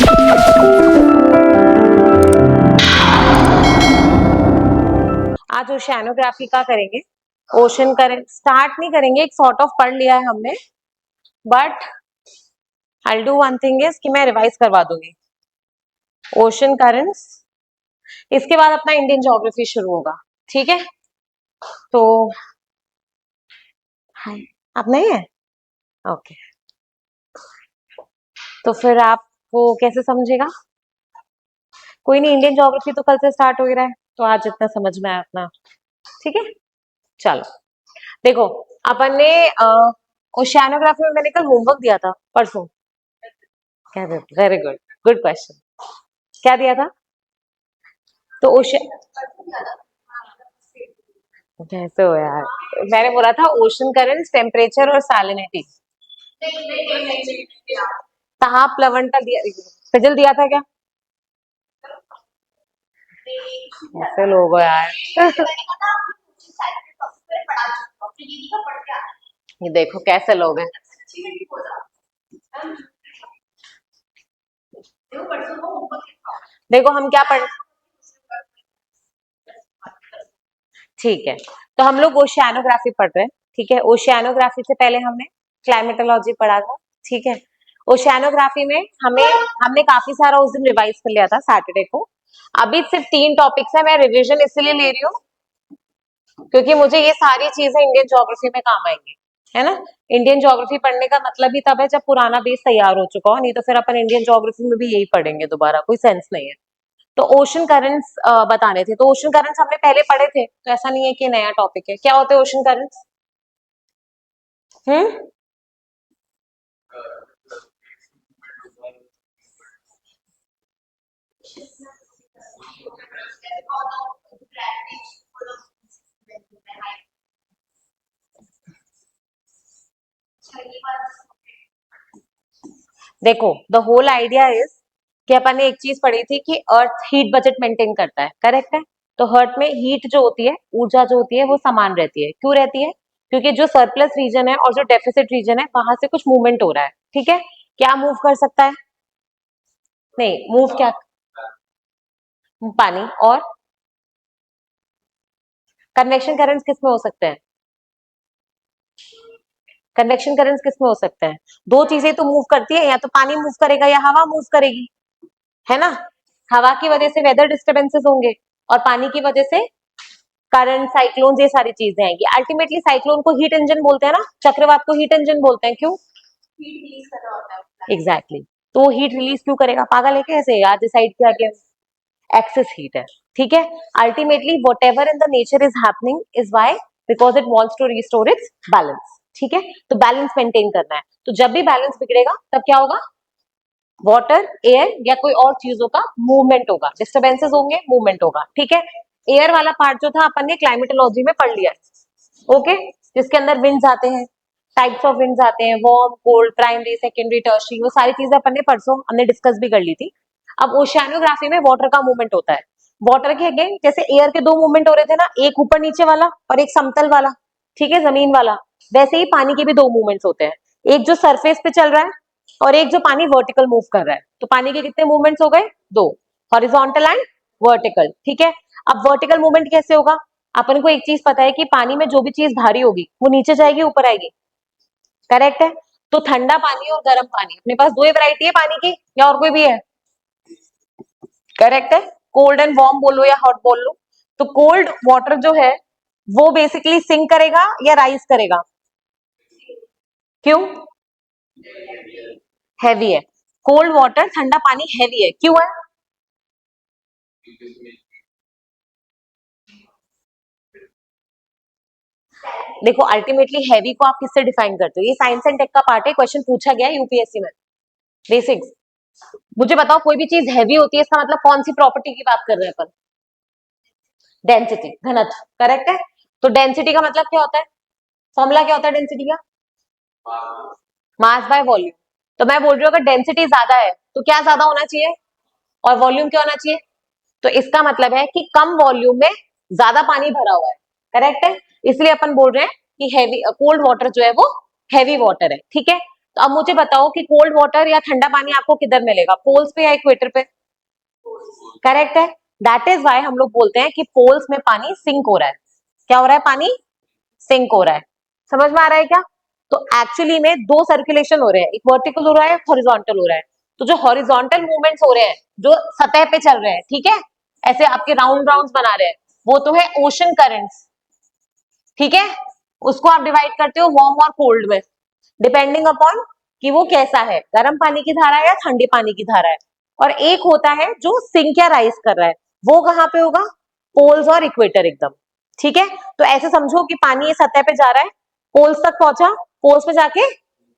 आज ओशियानोग्राफी का करेंगे। ओशन करंट स्टार्ट नहीं करेंगे, एक सॉर्ट ऑफ पढ़ लिया है हमने, but I do one thing is कि मैं रिवाइज करवा दूंगी। ओशन करंट्स, इसके बाद अपना इंडियन ज्योग्राफी शुरू होगा, ठीक है। तो हाय, आप नहीं है? ओके, तो फिर आपको कैसे समझेगा? कोई नहीं, इंडियन ज्योग्राफी तो कल से स्टार्ट हो ही रहा है, तो आज जितना समझ में आया अपना, ठीक है। चलो देखो, अपन ने ओशियानोग्राफी में मैंने कल होमवर्क दिया था, परसों। क्या वेरी गुड, गुड क्वेश्चन। क्या दिया था? तो ओशन, कैसे हो यार, मैंने बोला था ओशन करंट्स, टेम्परेचर और सैलिनिटी। ताप लवणता दिया, फिजल दिया था क्या? कैसे लोग हो यार। ये देखो कैसे लोग हैं। देखो हम क्या पढ़, ठीक है, तो हम लोग ओशियानोग्राफी पढ़ रहे हैं, ठीक है। ओशियानोग्राफी से पहले हमने क्लाइमेटोलॉजी पढ़ा था, ठीक है। ओशियानोग्राफी में हमें हमने काफी सारा उस दिन रिवाइज कर लिया था सैटरडे को। अभी सिर्फ 3 टॉपिक्स है, मैं रिवीजन इसलिए ले रही हूँ क्योंकि मुझे ये सारी चीजें इंडियन ज्योग्राफी में काम आएंगी, है ना। इंडियन ज्योग्राफी पढ़ने का मतलब ही तब है जब पुराना बेस तैयार हो चुका हो, नहीं तो फिर अपन इंडियन ज्योग्राफी में भी यही पढ़ेंगे दोबारा, कोई सेंस नहीं है। तो ओशन करंट्स बताने थे, तो ओशन करंट्स हमने पहले पढ़े थे, तो ऐसा नहीं है कि नया टॉपिक है। क्या होते हैं ओशन करंट्स? हम्म, देखो द होल आइडिया इज कि अपन ने एक चीज पढ़ी थी कि अर्थ हीट बजट मेंटेन करता है, करेक्ट है। तो अर्थ में हीट जो होती है, ऊर्जा जो होती है, वो समान रहती है। क्यों रहती है? क्योंकि जो सरप्लस रीजन है और जो डेफिसिट रीजन है, वहां से कुछ मूवमेंट हो रहा है, ठीक है। क्या मूव कर सकता है? नहीं, मूव क्या? पानी। और कन्वेक्शन करंट्स किस में हो सकते हैं? कन्वेक्शन करंट्स किस में हो सकते हैं? दो चीजें तो मूव करती है, या तो पानी मूव करेगा या हवा मूव करेगी, है ना। हवा की वजह से वेदर डिस्टर्बेंसेस होंगे और पानी की वजह से करंट, साइक्लोन, ये सारी चीजें आएंगी। अल्टीमेटली साइक्लोन को हीट इंजन बोलते हैं ना, चक्रवात को हीट इंजन बोलते हैं। क्यों? हीट रिलीज कर रहा होता है। एग्जैक्टली, तो वो हीट रिलीज क्यों करेगा? पागल है क्या? ऐसे आज डिसाइड किया कि एक्सेस हीट है, ठीक है। Ultimately whatever in the nature is happening is why, because it wants to restore its balance, ठीक है। तो बैलेंस मेंटेन करना है, तो जब भी बैलेंस बिगड़ेगा तब क्या होगा? वाटर, एयर या कोई और चीजों का मूवमेंट होगा, डिस्टर्बेंसेस होंगे, मूवमेंट होगा, ठीक है। एयर वाला पार्ट जो था अपन ने क्लाइमेटोलॉजी में पढ़ लिया है, ओके। जिसके अंदर विंड्स आते हैं, टाइप्स ऑफ विंड्स आते हैं, warm, cold, primary, secondary, tertiary, वो सारी चीजें अपन ने परसों हमने डिस्कस भी कर ली थी। अब ओशियानोग्राफी में वाटर का मूवमेंट होता है। वाटर के अगेन जैसे एयर के दो मूवमेंट हो रहे थे ना, एक ऊपर नीचे वाला और एक समतल वाला, ठीक है, जमीन वाला। वैसे ही पानी के भी दो मूवमेंट्स होते हैं, एक जो सरफेस पे चल रहा है और एक जो पानी वर्टिकल मूव कर रहा है। तो पानी के कितने मूवमेंट्स हो गए? दो, हॉरिजॉन्टल एंड वर्टिकल, ठीक है। अब वर्टिकल मूवमेंट कैसे होगा? अपन को एक चीज पता है कि पानी में जो भी चीज भारी होगी वो नीचे जाएगी, ऊपर आएगी, करेक्ट है। तो ठंडा पानी और गर्म पानी, अपने पास दो ही वैरायटी है पानी की, या और कोई भी है? करेक्ट है, कोल्ड एंड वार्म बोलो या हॉट बोल लो। तो कोल्ड वाटर जो है वो बेसिकली सिंक करेगा या राइज करेगा? क्यों? हैवी है। कोल्ड वाटर, ठंडा पानी हैवी है, क्यों है? देखो अल्टीमेटली हैवी को आप किससे डिफाइन करते हो? ये साइंस एंड टेक का पार्ट है, क्वेश्चन पूछा गया है यूपीएससी में, बेसिक्स। मुझे बताओ, कोई भी चीज हैवी होती है, इसका मतलब कौन सी प्रॉपर्टी की बात कर रहे हैं अपन? डेंसिटी, घनत्व, करेक्ट है। तो डेंसिटी का मतलब क्या होता है? फॉर्मूला क्या होता है डेंसिटी का? Mass by volume. तो मैं बोल रही हूँ अगर डेंसिटी ज्यादा है तो क्या ज्यादा होना चाहिए और वॉल्यूम क्या होना चाहिए? तो इसका मतलब है कि कम वॉल्यूम में ज्यादा पानी भरा हुआ है, करेक्ट है। इसलिए अपन बोल रहे हैं कि हैवी कोल्ड वाटर जो है वो हैवी वाटर है, ठीक है। तो अब मुझे बताओ कि कोल्ड वाटर या ठंडा पानी आपको किधर मिलेगा, पोल्स पे या इक्वेटर पे? करेक्ट है। दैट इज वाई हम लोग बोलते हैं कि पोल्स में पानी सिंक हो रहा है। क्या हो रहा है? पानी सिंक हो रहा है। समझ में आ रहा है क्या? तो एक्चुअली में दो सर्कुलेशन हो रहे हैं, एक वर्टिकल हो रहा है, हॉरिजॉन्टल हो रहा है। तो जो हॉरिजॉन्टल मूवमेंट्स हो रहे हैं, जो सतह पे चल रहे हैं, ठीक है, ऐसे आपके राउंड राउंड्स बना रहे हैं, वो तो है ओशन करंट्स। ठीक है, उसको आप डिवाइड करते हो वार्म और कोल्ड में, डिपेंडिंग अपॉन कि वो कैसा है, गर्म पानी की धारा है या ठंडे पानी की धारा है। और एक होता है जो सिंक या राइज कर रहा है, वो कहाँ पे होगा? पोल्स और इक्वेटर एकदम। ठीक है, तो ऐसे समझो कि पानी ये सतह पे जा रहा है, पोल्स तक पहुंचा, पोल्स पे जाके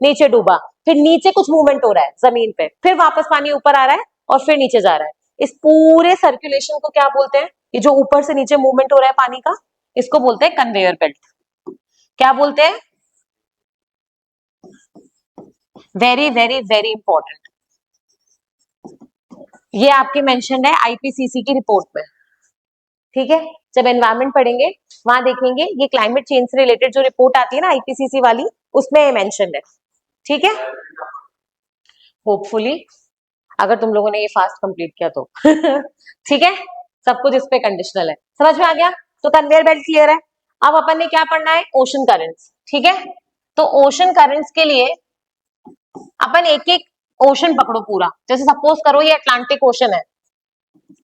नीचे डूबा, फिर नीचे कुछ मूवमेंट हो रहा है जमीन पे, फिर वापस पानी ऊपर आ रहा है और फिर नीचे जा रहा है। इस पूरे सर्कुलेशन को क्या बोलते हैं? ये जो ऊपर से नीचे मूवमेंट हो रहा है पानी का, इसको बोलते हैं कन्वेयर बेल्ट। क्या बोलते हैं? Very very very important. ये आपके मेंशन है आईपीसीसी की रिपोर्ट में। ठीक है, जब एनवायरमेंट पढ़ेंगे वहां देखेंगे, ये क्लाइमेट चेंज से रिलेटेड जो रिपोर्ट आती है ना आईपीसीसी वाली, उसमें ये मेंशन है। ठीक है, होपफुली अगर तुम लोगों ने ये फास्ट कंप्लीट किया तो ठीक है, सब कुछ इस पे कंडीशनल है। समझ में आ गया? तो कन्वेयर बेल्ट क्लियर है। अब अपन ने क्या पढ़ना है? Ocean currents. ठीक है, तो ओशन करंट्स के लिए अपन एक एक ओशन पकड़ो पूरा। जैसे सपोज करो ये अटलांटिक ओशन है,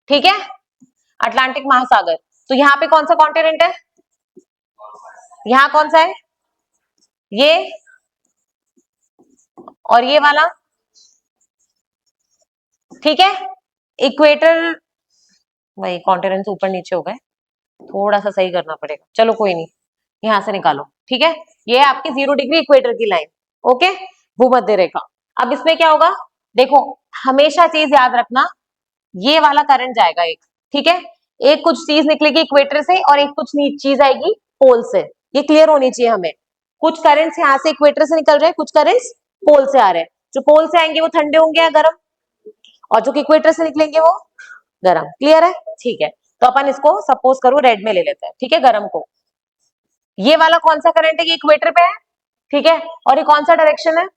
ठीक है, अटलांटिक महासागर। तो यहाँ पे कौन सा कॉन्टिनेंट है? यहाँ कौन सा है? ये और ये वाला। ठीक है, इक्वेटर, वही कॉन्टिनेंट्स ऊपर नीचे हो गए, थोड़ा सा सही करना पड़ेगा, चलो कोई नहीं, यहां से निकालो। ठीक है, ये है आपकी 0 डिग्री इक्वेटर की लाइन। ओके, भूमध्य रेखा। अब इसमें क्या होगा? देखो, हमेशा चीज याद रखना, ये वाला करंट जाएगा एक, ठीक है, एक कुछ चीज निकलेगी इक्वेटर से और एक कुछ चीज आएगी पोल से। ये क्लियर होनी चाहिए हमें। कुछ करंट्स यहाँ से इक्वेटर से निकल रहे हैं, कुछ करंट्स पोल से आ रहे हैं। जो पोल से आएंगे वो ठंडे होंगे या गर्म, और जो इक्वेटर से निकलेंगे वो गर्म। क्लियर है? ठीक है, तो अपन इसको सपोज करो रेड में ले लेते हैं, ठीक है, गर्म को। ये वाला कौन सा करंट है? ये इक्वेटर पे है, ठीक है, और ये कौन सा डायरेक्शन है?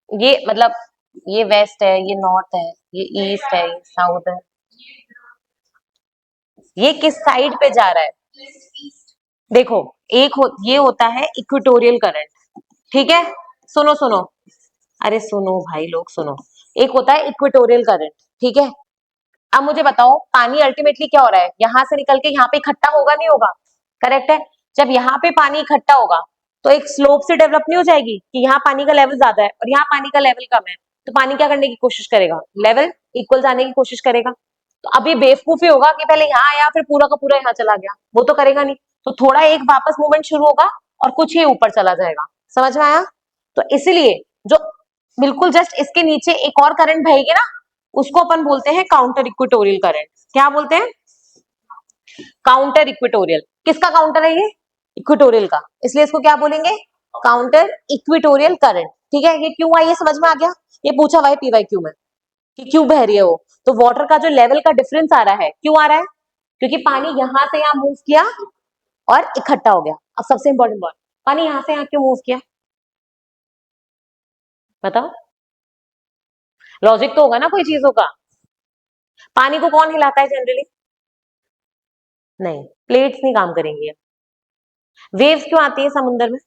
ये मतलब ये वेस्ट है, ये नॉर्थ है, ये ईस्ट है, ये साउथ है, ये किस साइड पे जा रहा है? देखो, ये होता है इक्वेटोरियल करंट। ठीक है, सुनो सुनो, अरे सुनो भाई लोग सुनो, एक होता है इक्वेटोरियल करंट। ठीक है, अब मुझे बताओ पानी अल्टीमेटली क्या हो रहा है? यहां से निकल के यहाँ पे इकट्ठा होगा, नहीं होगा? करेक्ट है। जब यहाँ पे पानी इकट्ठा होगा तो एक स्लोप से डेवलप नहीं हो जाएगी कि यहाँ पानी का लेवल ज्यादा है और यहाँ पानी का लेवल कम है, तो पानी क्या करने की कोशिश करेगा? लेवल इक्वल जाने की कोशिश करेगा। तो अब ये बेवकूफी होगा कि पहले यहाँ आया फिर पूरा का पूरा यहाँ चला गया, वो तो करेगा नहीं। तो थोड़ा एक वापस मूवमेंट शुरू होगा और कुछ ही ऊपर चला जाएगा। समझ में आया? तो इसीलिए जो बिल्कुल जस्ट इसके नीचे एक और करंट बहेगी ना, उसको अपन बोलते हैं काउंटर इक्वेटोरियल करंट। क्या बोलते हैं? Counter equatorial. किसका काउंटर है ये? इक्वेटोरियल का, इसलिए इसको क्या बोलेंगे? Counter equatorial current. ठीक है, ये क्यों आई है समझ में आ गया? ये पूछा हुआ है पीवाईक्यू में कि क्यों बह रही है वो। तो वाटर का जो लेवल का डिफरेंस आ रहा है, क्यों आ रहा है? क्योंकि पानी यहां से यहां मूव किया और इकट्ठा हो गया। अब सबसे इंपॉर्टेंट बात, पानी यहां से यहां क्यों मूव किया? बताओ, लॉजिक तो होगा ना कोई चीजों का। पानी को कौन हिलाता है जनरली? नहीं, प्लेट्स नहीं काम करेंगी। वेव्स क्यों आती है समुद्र में?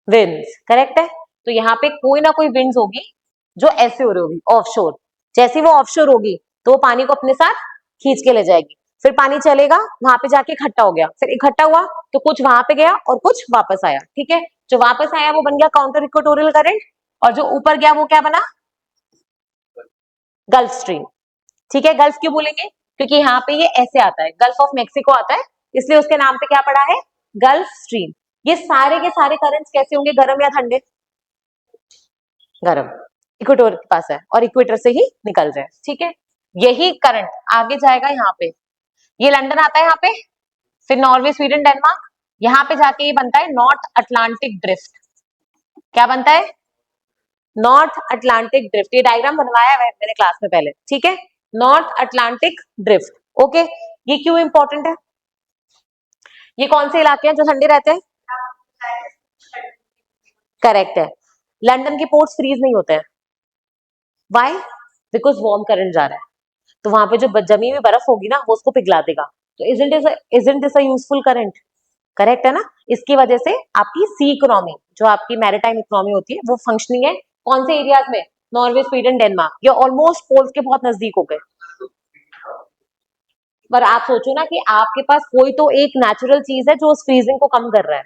विंड्स। करेक्ट है, तो यहाँ पे कोई ना कोई विंड्स होगी जो ऐसे हो रही होगी ऑफशोर। जैसी वो ऑफशोर होगी तो वो पानी को अपने साथ खींच के ले जाएगी, फिर पानी चलेगा, वहां पे जाके इकट्ठा हो गया, फिर इकट्ठा हुआ तो कुछ वहां पे गया और कुछ वापस आया। ठीक है, जो वापस आया वो बन गया काउंटर इक्वेटोरियल करंट, और जो ऊपर गया वो क्या बना? Gulf stream. ठीक है, गल्फ क्यों बोलेंगे? क्योंकि यहाँ पे ये ऐसे आता है, गल्फ ऑफ मेक्सिको आता है, इसलिए उसके नाम पे क्या पड़ा है? Gulf stream. ये सारे के सारे करंट्स कैसे होंगे, गर्म या ठंडे? गर्म, इक्वेटर के पास है और इक्वेटर से ही निकल रहे हैं। ठीक है, यही करंट आगे जाएगा यहाँ पे, ये लंदन आता है यहाँ पे, फिर नॉर्वे, स्वीडन, डेनमार्क, यहाँ पे जाके ये बनता है नॉर्थ अटलांटिक ड्रिफ्ट। क्या बनता है? North Atlantic drift. ये डायग्राम बनवाया है मैंने क्लास में पहले। ठीक है, नॉर्थ अटलांटिक ड्रिफ्ट। ओके, ये क्यों इंपॉर्टेंट है? ये कौन से इलाके हैं जो ठंडे रहते हैं? करेक्ट है। लंदन के पोर्ट्स फ्रीज नहीं होते हैं। वाई? बिकॉज वार्म करंट जा रहा है, तो वहां पे जो जमी हुई बर्फ होगी ना वो उसको पिघला देगा। तो isn't this a useful current? Correct है ना। इसकी वजह से आपकी सी इकोनॉमी, जो आपकी मैरिटाइम इकोनॉमी होती है, वो फंक्शनिंग है। कौन से एरियाज में? Norway, Sweden, Denmark. ये ऑलमोस्ट पोल्स के बहुत नजदीक हो गए। पर आप सोचो ना कि आपके पास कोई तो एक नेचुरल चीज है जो उस फ्रीजिंग को कम कर रहा है,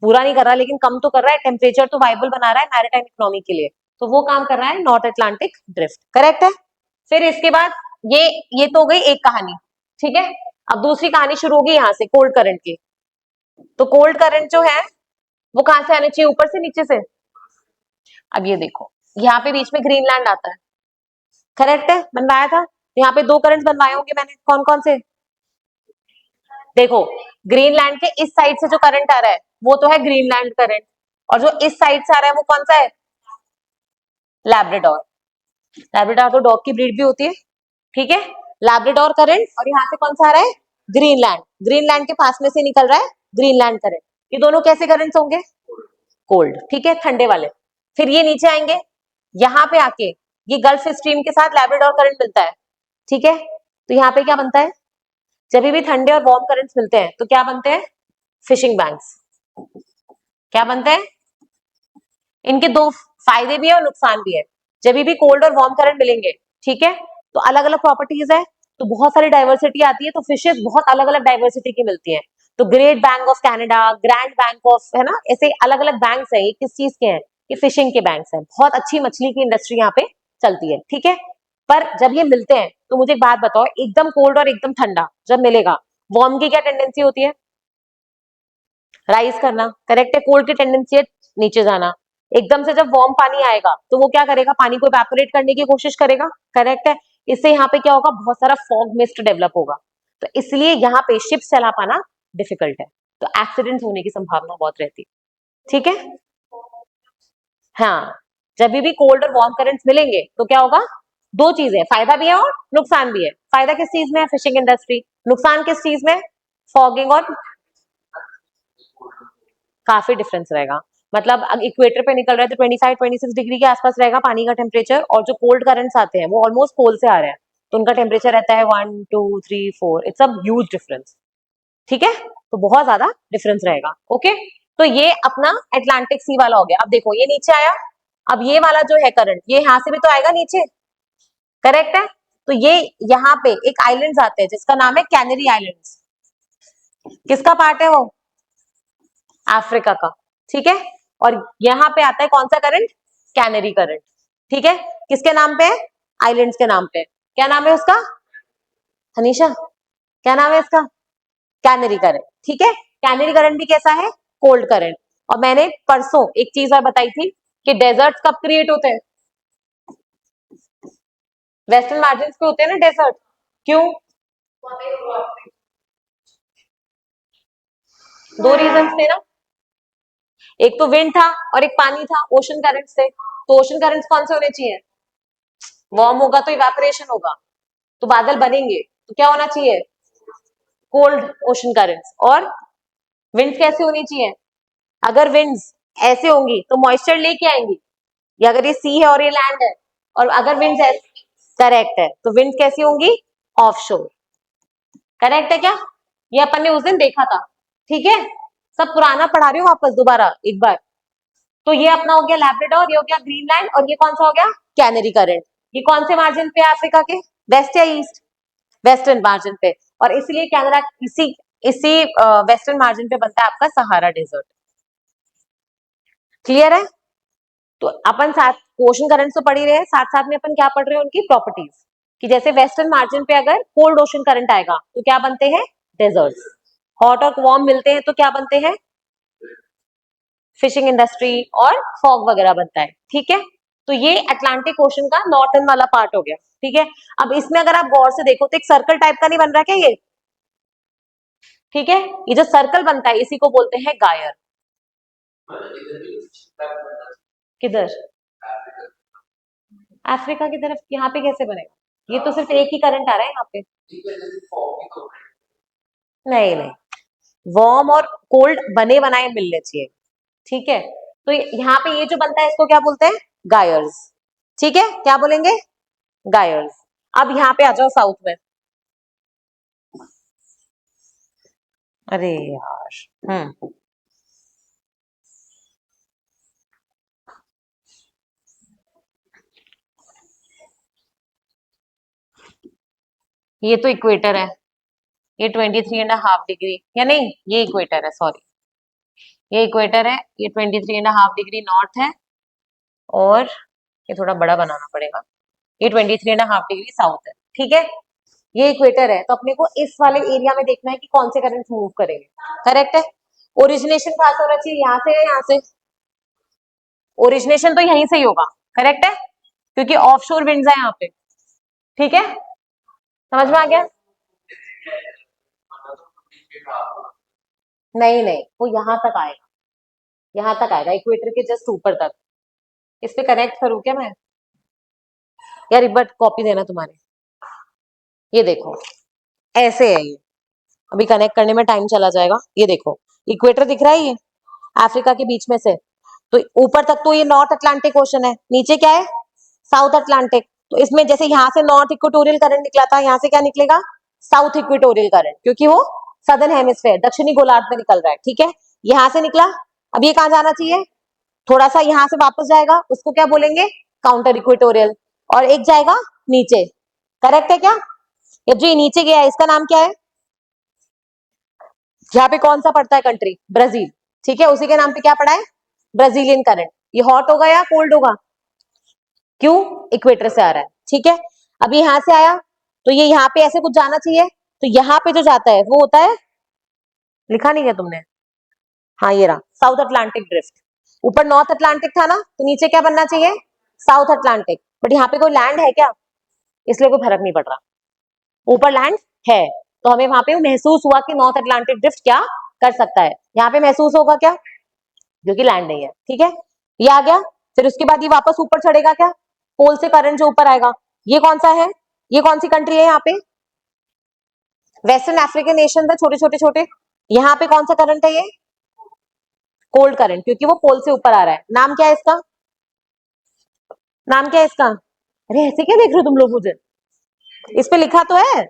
पूरा नहीं कर रहा लेकिन कम तो कर रहा है, टेम्परेचर तो वाइबल बना रहा है मैरिटाइम इकोनॉमी के लिए। तो वो काम कर रहा है नॉर्थ अटलांटिक ड्रिफ्ट। करेक्ट है। फिर इसके बाद ये ये तो हो गई एक कहानी। ठीक है। अब दूसरी कहानी शुरू होगी यहाँ से, कोल्ड करंट की। तो कोल्ड करंट जो है वो कहां से आने चाहिए? ऊपर से, नीचे से? अब ये देखो, यहाँ पे बीच में ग्रीनलैंड आता है। करेक्ट है, बनवाया था। यहाँ पे दो करंट बनवाए होंगे मैंने, कौन कौन से? देखो, ग्रीनलैंड के इस साइड से जो करंट आ रहा है वो तो है ग्रीनलैंड करंट, और जो इस साइड से आ रहा है वो कौन सा है? लैब्राडोर। लैब्राडोर तो डॉग की ब्रीड भी होती है। ठीक है। लैब्राडोर करंट, और यहाँ से कौन सा आ रहा है? ग्रीनलैंड। ग्रीनलैंड के पास में से निकल रहा है ग्रीनलैंड करंट। ये दोनों कैसे करंट्स होंगे? कोल्ड। ठीक है, ठंडे वाले। फिर ये नीचे आएंगे, यहाँ पे आके ये गल्फ स्ट्रीम के साथ लैब्राडोर करंट मिलता है। ठीक है। तो यहाँ पे क्या बनता है? जब भी ठंडे और वार्म करंट्स मिलते हैं तो क्या बनते हैं? Fishing banks. क्या बनते हैं? इनके दो फायदे भी है और नुकसान भी है। जब भी कोल्ड और वार्म करंट मिलेंगे, ठीक है, तो अलग अलग प्रॉपर्टीज है, तो बहुत सारी डाइवर्सिटी आती है, तो फिशेस बहुत अलग अलग डाइवर्सिटी की मिलती है। तो great bank of Canada, grand bank of, है ना, ऐसे अलग अलग बैंक्स है। ये किस चीज के हैं? ये फिशिंग के बैंक्स हैं। बहुत अच्छी मछली की इंडस्ट्री यहाँ पे चलती है। ठीक है। पर जब ये मिलते हैं तो मुझे एक बात बताओ, एकदम कोल्ड और एकदम ठंडा जब मिलेगा, वार्म की क्या टेंडेंसी होती है? राइज करना। करेक्ट है। कोल्ड की टेंडेंसी है नीचे जाना। एकदम से जब वार्म पानी आएगा तो वो क्या करेगा? पानी को इवेपोरेट करने की कोशिश करेगा। करेक्ट है। इससे यहाँ पे क्या होगा? बहुत सारा फॉग मिस्ट डेवलप होगा। तो इसलिए यहाँ पे शिप्स चला पाना डिफिकल्ट है, तो एक्सीडेंट होने की संभावना बहुत रहती है। ठीक है। हाँ, जब भी कोल्ड और वार्म करंट्स मिलेंगे तो क्या होगा? दो चीजें, फायदा भी है और नुकसान भी है। फायदा किस चीज में है? Fishing industry. नुकसान किस चीज में? फॉगिंग और, काफी डिफरेंस रहेगा। मतलब इक्वेटर पे निकल रहा है तो 25-26 डिग्री के आसपास रहेगा पानी का टेम्परेचर, और जो कोल्ड करंट्स आते हैं वो ऑलमोस्ट पोल से आ रहे हैं, तो उनका टेम्परेचर रहता है 1, 2, 3, 4। It's a huge difference. ठीक है। तो बहुत ज्यादा डिफरेंस रहेगा। ओके। तो ये अपना अटलांटिक सी वाला हो गया। अब देखो, ये नीचे आया। अब ये वाला जो है करंट, ये यहाँ से भी तो आएगा नीचे। करेक्ट है। तो ये यहाँ पे एक आइलैंड्स आते हैं जिसका नाम है कैनरी आइलैंड्स। किसका पार्ट है वो? अफ्रीका का। ठीक है। और यहाँ पे आता है कौन सा करंट? Canary current. ठीक है। किसके नाम पे है? आइलैंड्स के नाम पे। क्या नाम है उसका? हनीशा, क्या नाम है इसका? Canary current. ठीक है। कैनरी करंट भी कैसा है? Cold current. और मैंने परसों एक चीज और बताई थी कि डेजर्ट कब क्रिएट होते हैं? वेस्टर्न मार्जिन पे होते हैं ना डेजर्ट। क्यों? दो रीजन थे ना। एक तो विंड था और एक पानी था, ओशन करंट्स थे। तो ओशन करंट्स कौन से होने चाहिए? वार्म होगा तो इवेपोरेशन होगा, तो बादल बनेंगे, तो क्या होना चाहिए? Cold ocean currents. और विंड्स कैसे होनी चाहिए? अगर विंड्स ऐसे होंगी तो मॉइस्चर लेके आएंगी। ये अगर ये सी है और ये लैंड है, और अगर विंड्स ऐसे, करेक्ट है, तो विंड्स कैसी होंगी? ऑफशोर। करेक्ट है क्या? ये अपन ने उस दिन देखा था। ठीक है। सब पुराना पढ़ा रही हूँ वापस दोबारा एक बार। तो ये अपना हो गया लैब्राडोर, ये हो गया ग्रीनलैंड, और ये कौन सा हो गया? Canary current. ये कौन से मार्जिन पे है अफ्रीका के? वेस्ट या ईस्ट? वेस्टर्न मार्जिन पे। और इसीलिए कनाडा इसी इसी वेस्टर्न मार्जिन पे बनता है आपका सहारा डेजर्ट। क्लियर है? तो अपन साथ ओशन करंट तो पढ़ ही रहे हैं, साथ साथ में अपन क्या पढ़ रहे हैं? उनकी प्रॉपर्टीज। कि जैसे वेस्टर्न मार्जिन पे अगर कोल्ड ओशन करंट आएगा तो क्या बनते हैं? डेजर्ट्स। हॉट और वार्म मिलते हैं तो क्या बनते हैं? फिशिंग इंडस्ट्री और फॉग वगैरह बनता है। ठीक है। तो ये अटलांटिक ओशन का नॉर्थन वाला पार्ट हो गया। ठीक है। अब इसमें अगर आप गौर से देखो तो एक सर्कल टाइप का नहीं बन रहा क्या ये? ठीक है। ये जो सर्कल बनता है इसी को बोलते हैं गायर। किधर? अफ्रीका की तरफ यहाँ पे कैसे बनेगा? ये तो सिर्फ एक ही करंट आ रहा है यहाँ पे। नहीं नहीं, वार्म और कोल्ड बने बनाए मिलने चाहिए, ठीक है। तो यहाँ पे ये जो बनता है इसको क्या बोलते हैं, गायर्स, ठीक है, क्या बोलेंगे, गायर्स। अब यहाँ पे आ जाओ साउथ में, अरे यार, ये तो इक्वेटर है, ये 23.5 डिग्री, या नहीं ये इक्वेटर है, सॉरी ये इक्वेटर है, ये 23.5 डिग्री नॉर्थ है, और ये थोड़ा बड़ा बनाना पड़ेगा, ये 23.5 डिग्री साउथ है, ठीक है। ये इक्वेटर है, तो अपने को इस वाले एरिया में देखना है कि कौन से करंट मूव करेंगे, करेक्ट है। ओरिजिनेशन कहाँ से होना चाहिए, यहाँ से या यहाँ से, ओरिजिनेशन तो यहीं से ही होगा, करेक्ट है, क्योंकि ऑफशोर विंड्स है यहाँ पे, ठीक है, समझ में आ गया। नहीं नहीं, वो यहाँ तक आएगा, यहाँ तक आएगा, इक्वेटर के जस्ट ऊपर तक। इस पे कनेक्ट करूँ क्या मैं, यार बट कॉपी देना तुम्हारे, ये देखो ऐसे है ये, अभी कनेक्ट करने में टाइम चला जाएगा। ये देखो इक्वेटर दिख रहा है, ये अफ्रीका के बीच में से, तो ऊपर तक तो ये नॉर्थ अटलांटिक ओशन है, नीचे क्या है, साउथ अटलांटिक। तो इसमें जैसे यहाँ से नॉर्थ इक्वेटोरियल करंट निकला था, यहाँ से क्या निकलेगा, साउथ इक्वेटोरियल करंट, क्योंकि वो सदर्न हेमिस्फेयर दक्षिणी गोलार्ध में निकल रहा है, ठीक है, यहाँ से निकला। अब ये कहाँ जाना चाहिए, थोड़ा सा यहाँ से वापस जाएगा, उसको क्या बोलेंगे, काउंटर इक्वेटोरियल, और एक जाएगा नीचे, करेक्ट है क्या। ये जो ये नीचे गया है इसका नाम क्या है, यहाँ पे कौन सा पड़ता है कंट्री, ब्राजील, ठीक है, उसी के नाम पे क्या पड़ा है, ब्राजीलियन करंट। ये हॉट होगा या कोल्ड होगा, क्यों, इक्वेटर से आ रहा है, ठीक है। अभी यहाँ से आया, तो ये यहाँ पे ऐसे कुछ जाना चाहिए, तो यहाँ पे जो जाता है वो होता है, लिखा नहीं है तुमने, हाँ ये रहा, साउथ अटलांटिक ड्रिफ्ट। ऊपर नॉर्थ अटलांटिक था ना, तो नीचे क्या बनना चाहिए, साउथ अटलांटिक, बट यहाँ पे कोई लैंड है क्या, इसलिए कोई फर्क नहीं पड़ रहा, ऊपर लैंड है, तो हमें वहां पे महसूस हुआ कि नॉर्थ अटलांटिक ड्रिफ्ट क्या कर सकता है, यहाँ पे महसूस होगा क्या, जो कि लैंड नहीं है, ठीक है। ये आ गया, फिर उसके बाद ये वापस ऊपर चढ़ेगा क्या, पोल से करंट जो ऊपर आएगा, ये कौन सा है, ये कौन सी कंट्री है यहाँ पे, वेस्टर्न अफ्रीकन नेशन है, छोटे छोटे छोटे, यहाँ पे कौन सा करंट है, ये कोल्ड करंट, क्योंकि वो पोल से ऊपर आ रहा है। नाम क्या है इसका, नाम क्या है इसका, अरे ऐसे क्या देख रहे हो तुम लोग मुझे, इस पे लिखा तो है,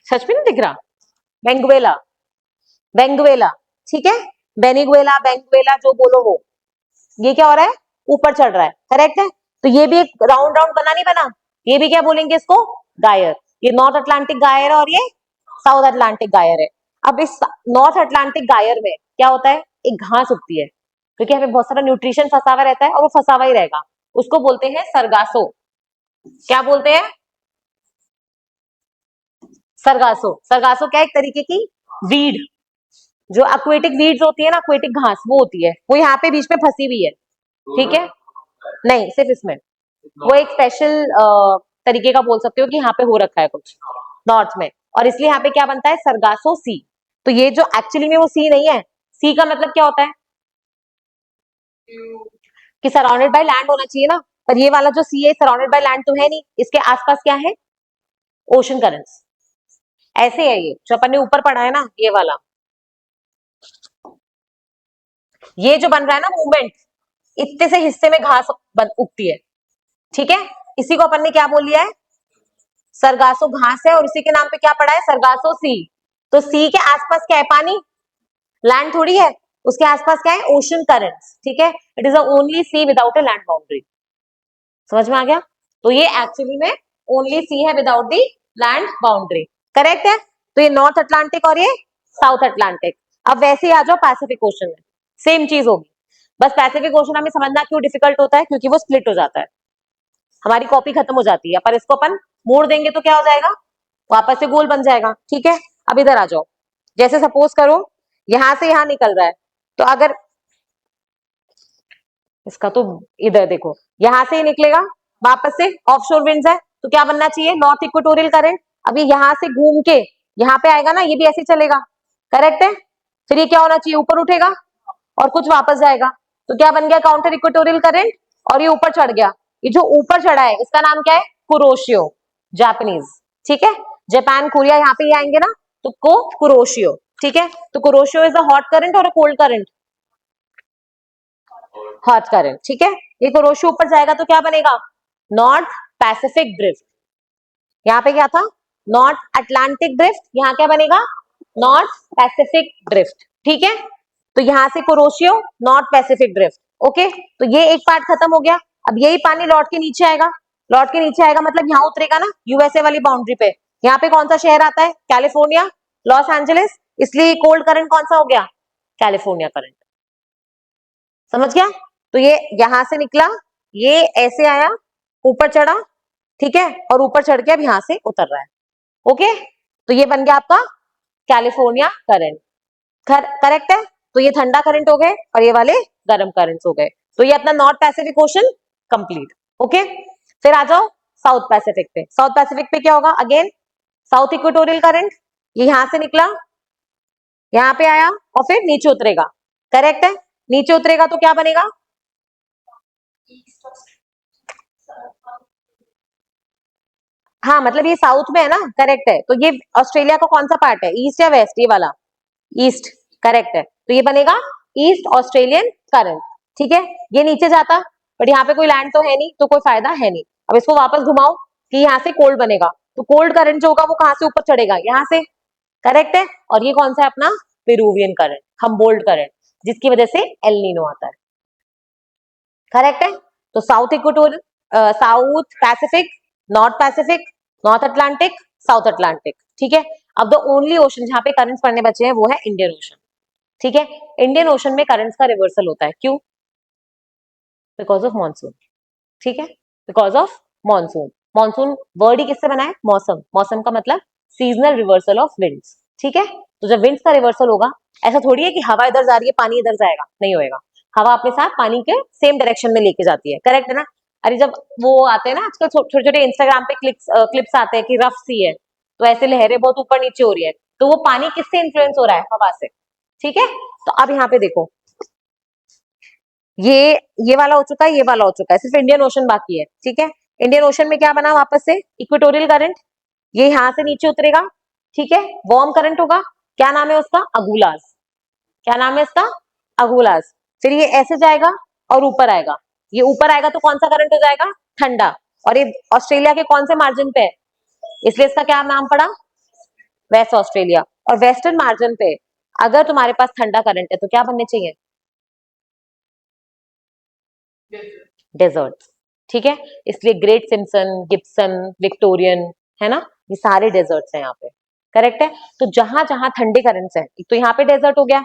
सच में नहीं दिख रहा, बेंगुएला, बेंगुएला, ठीक है, बेनिगुएला बेंगुएला जो बोलो वो, ये क्या हो रहा है, ऊपर चढ़ रहा है, करेक्ट है। तो ये भी एक राउंड राउंड बना नहीं बना, ये भी क्या बोलेंगे इसको, गायर, ये नॉर्थ अटलांटिक गायर है और ये साउथ अटलांटिक गायर है। अब इस नॉर्थ अटलांटिक गायर में क्या होता है, एक घास उगती है, क्योंकि हमें बहुत सारा न्यूट्रिशन फंसा हुआ रहता है और वो फंसा हुआ ही रहेगा, उसको बोलते हैं सरगासो, क्या बोलते हैं, सरगासो। सरगासो क्या, एक तरीके की वीड, जो एक्वेटिक वीड्स होती है ना, एक्वेटिक घास वो होती है, वो यहाँ पे बीच में फंसी हुई है, ठीक है, नहीं सिर्फ इसमें, वो एक स्पेशल तरीके का बोल सकते हो कि यहाँ पे हो रखा है कुछ नॉर्थ में, और इसलिए यहाँ पे क्या बनता है, सरगासो सी। तो ये जो एक्चुअली में वो सी नहीं है, सी का मतलब क्या होता है कि सराउंडेड बाय लैंड होना चाहिए ना, पर ये वाला जो सी है सराउंडेड बाय लैंड तो है नहीं, इसके आसपास क्या है, ओशन करंट्स, ऐसे है ये जो अपन ने ऊपर पढ़ा है ना, ये वाला, ये जो बन रहा है ना मूवमेंट, इतने से हिस्से में घास उगती है, ठीक है, इसी को अपन ने क्या बोल लिया है, सरगासो घास है, और इसी के नाम पे क्या पड़ा है, सरगासो सी। तो सी के आसपास क्या है, पानी, लैंड थोड़ी है, उसके आसपास क्या है, ओशन करंट्स, ठीक है, it is the only sea without a land boundary, समझ में आ गया। तो ये एक्चुअली में ओनली सी है without the land boundary, correct है। तो ये नॉर्थ अटलांटिक और ये साउथ अटलांटिक। अब वैसे ही आ जाओ पैसिफिक ओशन में, सेम चीज होगी, बस पैसिफिक ओशन हमें समझना क्यों डिफिकल्ट होता है, क्योंकि वो स्प्लिट हो जाता है, हमारी कॉपी खत्म हो जाती है, पर इसको अपन मोड़ देंगे तो क्या हो जाएगा, वापस से गोल बन जाएगा, ठीक है। अब इधर आ जाओ, जैसे सपोज करो यहां से यहां निकल रहा है, तो अगर इसका तो इधर देखो, यहां से ही निकलेगा, वापस से ऑफशोर विंड्स है, तो क्या बनना चाहिए, नॉर्थ इक्वेटोरियल करंट। अभी यहां से घूम के यहाँ पे आएगा ना, ये भी ऐसे चलेगा, करेक्ट है। फिर ये क्या होना चाहिए, ऊपर उठेगा और कुछ वापस जाएगा, तो क्या बन गया, काउंटर इक्वेटोरियल करंट, और ये ऊपर चढ़ गया। ये जो ऊपर चढ़ा है इसका नाम क्या है, कुरोशियो, जापानीज, ठीक है, जापान कोरिया यहाँ पे ही आएंगे ना, तो कुरोशियो, ठीक है। तो Kuroshio is a hot current और a cold current, hot current, ठीक है। ये कुरोशियो ऊपर जाएगा तो क्या बनेगा, नॉर्थ पैसिफिक ड्रिफ्ट। यहाँ पे क्या था, नॉर्थ अटलांटिक ड्रिफ्ट, यहाँ क्या बनेगा, नॉर्थ पैसिफिक ड्रिफ्ट, ठीक है। तो यहां से Kuroshio, north Pacific drift, okay. तो ये एक पार्ट खत्म हो गया। अब यही पानी लौट के नीचे आएगा, लौट के नीचे आएगा मतलब यहाँ उतरेगा ना यूएसए वाली बाउंड्री पे। यहाँ पे कौन सा शहर आता है, कैलिफोर्निया, लॉस एंजलिस, इसलिए कोल्ड करंट कौन सा हो गया, कैलिफोर्निया करंट। समझ गया। तो ये यहां से निकला, ये ऐसे आया, ऊपर चढ़ा, ठीक है, और ऊपर चढ़ के अब यहां से उतर रहा है, ओके। तो ये बन गया आपका कैलिफोर्निया करंट, करेक्ट है। तो ये ठंडा करंट हो गए और ये वाले गर्म करंट्स हो गए। तो ये अपना north Pacific ocean complete, okay. फिर आ जाओ साउथ पैसिफिक पे। साउथ पैसिफिक पे क्या होगा, अगेन साउथ इक्वेटोरियल करंट, ये यहां से निकला, यहां पे आया और फिर नीचे उतरेगा, करेक्ट है। नीचे उतरेगा तो क्या बनेगा, हाँ मतलब ये साउथ में है ना, करेक्ट है। तो ये ऑस्ट्रेलिया का कौन सा पार्ट है, ईस्ट या वेस्ट, ये वाला ईस्ट, करेक्ट है। तो ये बनेगा ईस्ट ऑस्ट्रेलियन करंट, ठीक है। ये नीचे जाता, बट यहाँ पे कोई लैंड तो है नहीं, तो कोई फायदा है नहीं। अब इसको वापस घुमाओ कि यहाँ से कोल्ड बनेगा, तो कोल्ड करंट जो होगा वो कहाँ से ऊपर चढ़ेगा, यहाँ से, करेक्ट है। और ये कौन सा है अपना, पेरुवियन करंट, हम्बोल्ट करंट, जिसकी वजह से एल नीनो आता है, करेक्ट है। तो south equatorial, south Pacific, north Pacific, north Atlantic, south Atlantic, ठीक है। अब द ओनली ओशन जहां पे करंट्स पड़ने बचे हैं वो है इंडियन ओशन, ठीक है। इंडियन ओशन में करंट्स का रिवर्सल होता है, क्यों, बिकॉज ऑफ मॉनसून, ठीक है, because of monsoon. Monsoon word ही किससे बना है, मौसम, मौसम का मतलब सीजनल रिवर्सल ऑफ विंड्स, ठीक है। तो जब विंड्स का रिवर्सल होगा, ऐसा थोड़ी है कि हवा इधर जा रही है पानी इधर जाएगा, नहीं होएगा। हवा अपने साथ पानी के सेम डायरेक्शन में लेके जाती है, करेक्ट है ना। अरे जब वो आते हैं ना आजकल छोटे छोटे इंस्टाग्राम पे क्लिप्स आते हैं कि रफ सी है, तो ऐसे लहरें बहुत ऊपर नीचे हो रही है, तो वो पानी किससे इन्फ्लुएंस हो रहा है, हवा से, ठीक है। तो अब यहाँ पे देखो, ये वाला हो चुका है, ये वाला हो चुका है, सिर्फ इंडियन ओशन बाकी है, ठीक है। इंडियन ओशन में क्या बना वापस से, इक्वेटोरियल करंट, ये यहां से नीचे उतरेगा, ठीक है, वार्म करंट होगा, क्या नाम है उसका, अगुलास, क्या नाम है इसका, अगुलास। फिर ये ऐसे जाएगा और ऊपर आएगा, ये ऊपर आएगा तो कौन सा करंट हो जाएगा, ठंडा। और ये ऑस्ट्रेलिया के कौन से मार्जिन पे है, इसलिए इसका क्या नाम पड़ा, वेस्ट ऑस्ट्रेलिया। और वेस्टर्न मार्जिन पे अगर तुम्हारे पास ठंडा करंट है तो क्या बनने चाहिए, डेजर्ट, ठीक है। इसलिए ग्रेट सिम्सन, गिब्सन, विक्टोरियन, है ना, ये सारे डेजर्ट्स हैं यहाँ पे, करेक्ट है। तो जहां जहां ठंडे करंट्स हैं, एक तो यहाँ पे डेजर्ट हो गया,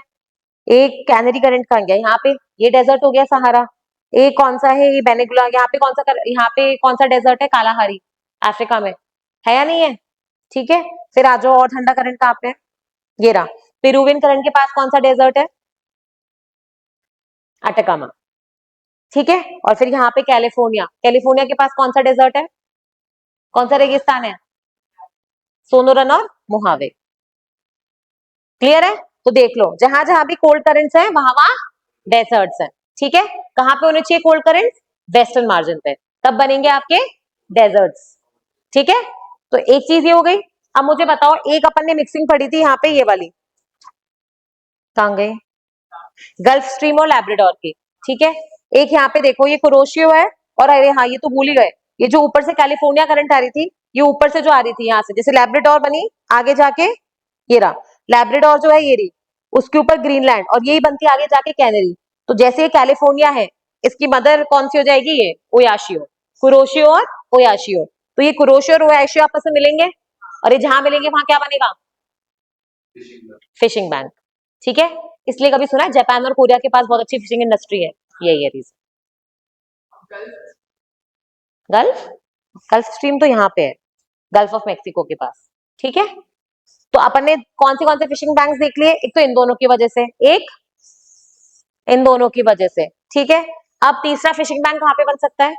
एक कैनरी करंट का गया यहाँ पे, ये डेजर्ट हो गया सहारा। एक कौन सा है, ये बेनेगुला, यहाँ पे कौन सा यहाँ पे कौन सा डेजर्ट है, कालाहारी, अफ्रीका में है या नहीं है, ठीक है। फिर आ जाओ और ठंडा करंट कहाँ पे है, ये रहा, पेरुवियन करंट के पास कौन सा डेजर्ट है, अटकामा, ठीक है। और फिर यहाँ पे कैलिफोर्निया, कैलिफोर्निया के पास कौन सा डेजर्ट है, कौन सा रेगिस्तान है, सोनोरन और मोहावे, क्लियर है। तो देख लो जहां जहां भी कोल्ड करंट्स है वहां वहां डेजर्ट्स है, ठीक है। कहां पे होने चाहिए कोल्ड करंट, वेस्टर्न मार्जिन पे, तब बनेंगे आपके डेजर्ट्स, ठीक है। तो एक चीज ये हो गई। अब मुझे बताओ, एक अपन ने मिक्सिंग पढ़ी थी यहाँ पे, ये वाली कहां गई, गल्फ स्ट्रीम और लैब्राडोर की, ठीक है। एक यहाँ पे देखो ये कुरोशियो है, और अरे हाँ ये तो भूल ही गए, ये जो ऊपर से कैलिफोर्निया करंट आ रही थी, ये ऊपर से जो आ रही थी यहाँ से, जैसे लैब्राडोर बनी आगे जाके, ये रहा लैब्राडोर जो है ये रही, उसके ऊपर ग्रीनलैंड, और यही बनती आगे जाके कैनरी। तो जैसे ये कैलिफोर्निया है, इसकी मदर कौन सी हो जाएगी, ये ओयाशियो, कुरोशियो और ओयाशियो। तो ये कुरोशियो और ओयाशियो आपस में मिलेंगे, और ये जहां मिलेंगे वहां क्या बनेगा, फिशिंग बैंक, ठीक है। इसलिए कभी सुना है जापान और कोरिया के पास बहुत अच्छी फिशिंग इंडस्ट्री है, यही है रीजन। गल्फ, गल्फ स्ट्रीम तो यहाँ पे है, गल्फ ऑफ मेक्सिको के पास, ठीक है। तो अपन ने कौन से फिशिंग बैंक्स देख लिए, एक तो इन दोनों की वजह से, एक इन दोनों की वजह से, ठीक है। अब तीसरा फिशिंग बैंक कहाँ पे बन सकता है,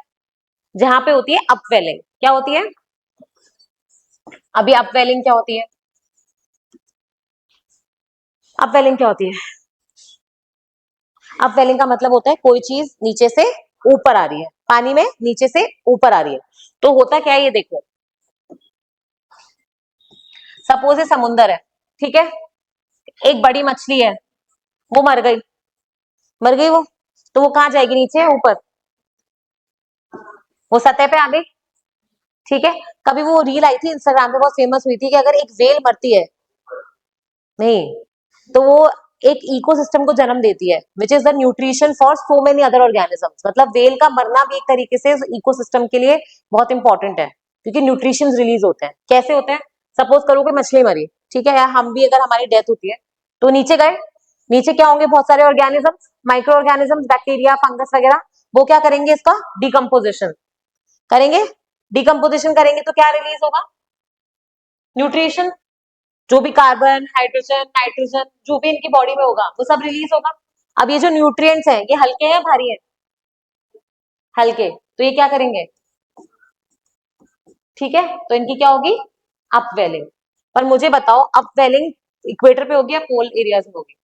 जहां पे होती है अपवेलिंग, क्या होती है, अभी अपवेलिंग क्या होती है, अपवेलिंग क्या होती है, अपवेलिंग का मतलब होता है कोई चीज नीचे से ऊपर आ रही है, पानी में नीचे से ऊपर आ रही है। तो होता क्या है, ये देखो, सपोज ये समुंदर है, ठीक है, एक बड़ी मछली है, वो मर गई, मर गई वो, तो वो कहाँ जाएगी, नीचे ऊपर, वो सतह पे आ गई। ठीक है, कभी वो रील आई थी इंस्टाग्राम पे, बहुत फेमस हुई थी कि अगर एक व्हेल मरती है, नहीं, तो वो एक इकोसिस्टम को जन्म देती है, which is the nutrition for so many other organisms. मतलब वेल का मरना भी एक तरीके से इकोसिस्टम के लिए बहुत इंपॉर्टेंट है, क्योंकि न्यूट्रिशन रिलीज होते हैं। कैसे होते हैं, सपोज करो कि मछली मरी, ठीक है, या हम भी अगर हमारी डेथ होती है, तो नीचे गए, नीचे क्या होंगे, बहुत सारे organisms, micro organisms, bacteria, fungus वगैरह, वो क्या करेंगे, इसका डिकम्पोजिशन करेंगे। डिकम्पोजिशन करेंगे तो क्या रिलीज होगा, न्यूट्रिशन, जो भी कार्बन, हाइड्रोजन, नाइट्रोजन, जो भी इनकी बॉडी में होगा वो सब रिलीज होगा। अब ये जो न्यूट्रिएंट्स हैं, ये हल्के हैं भारी हैं, हल्के, तो ये क्या करेंगे, ठीक है, तो इनकी क्या होगी, अपवेलिंग। पर मुझे बताओ, अपवेलिंग इक्वेटर पे होगी या पोल एरियाज में होगी,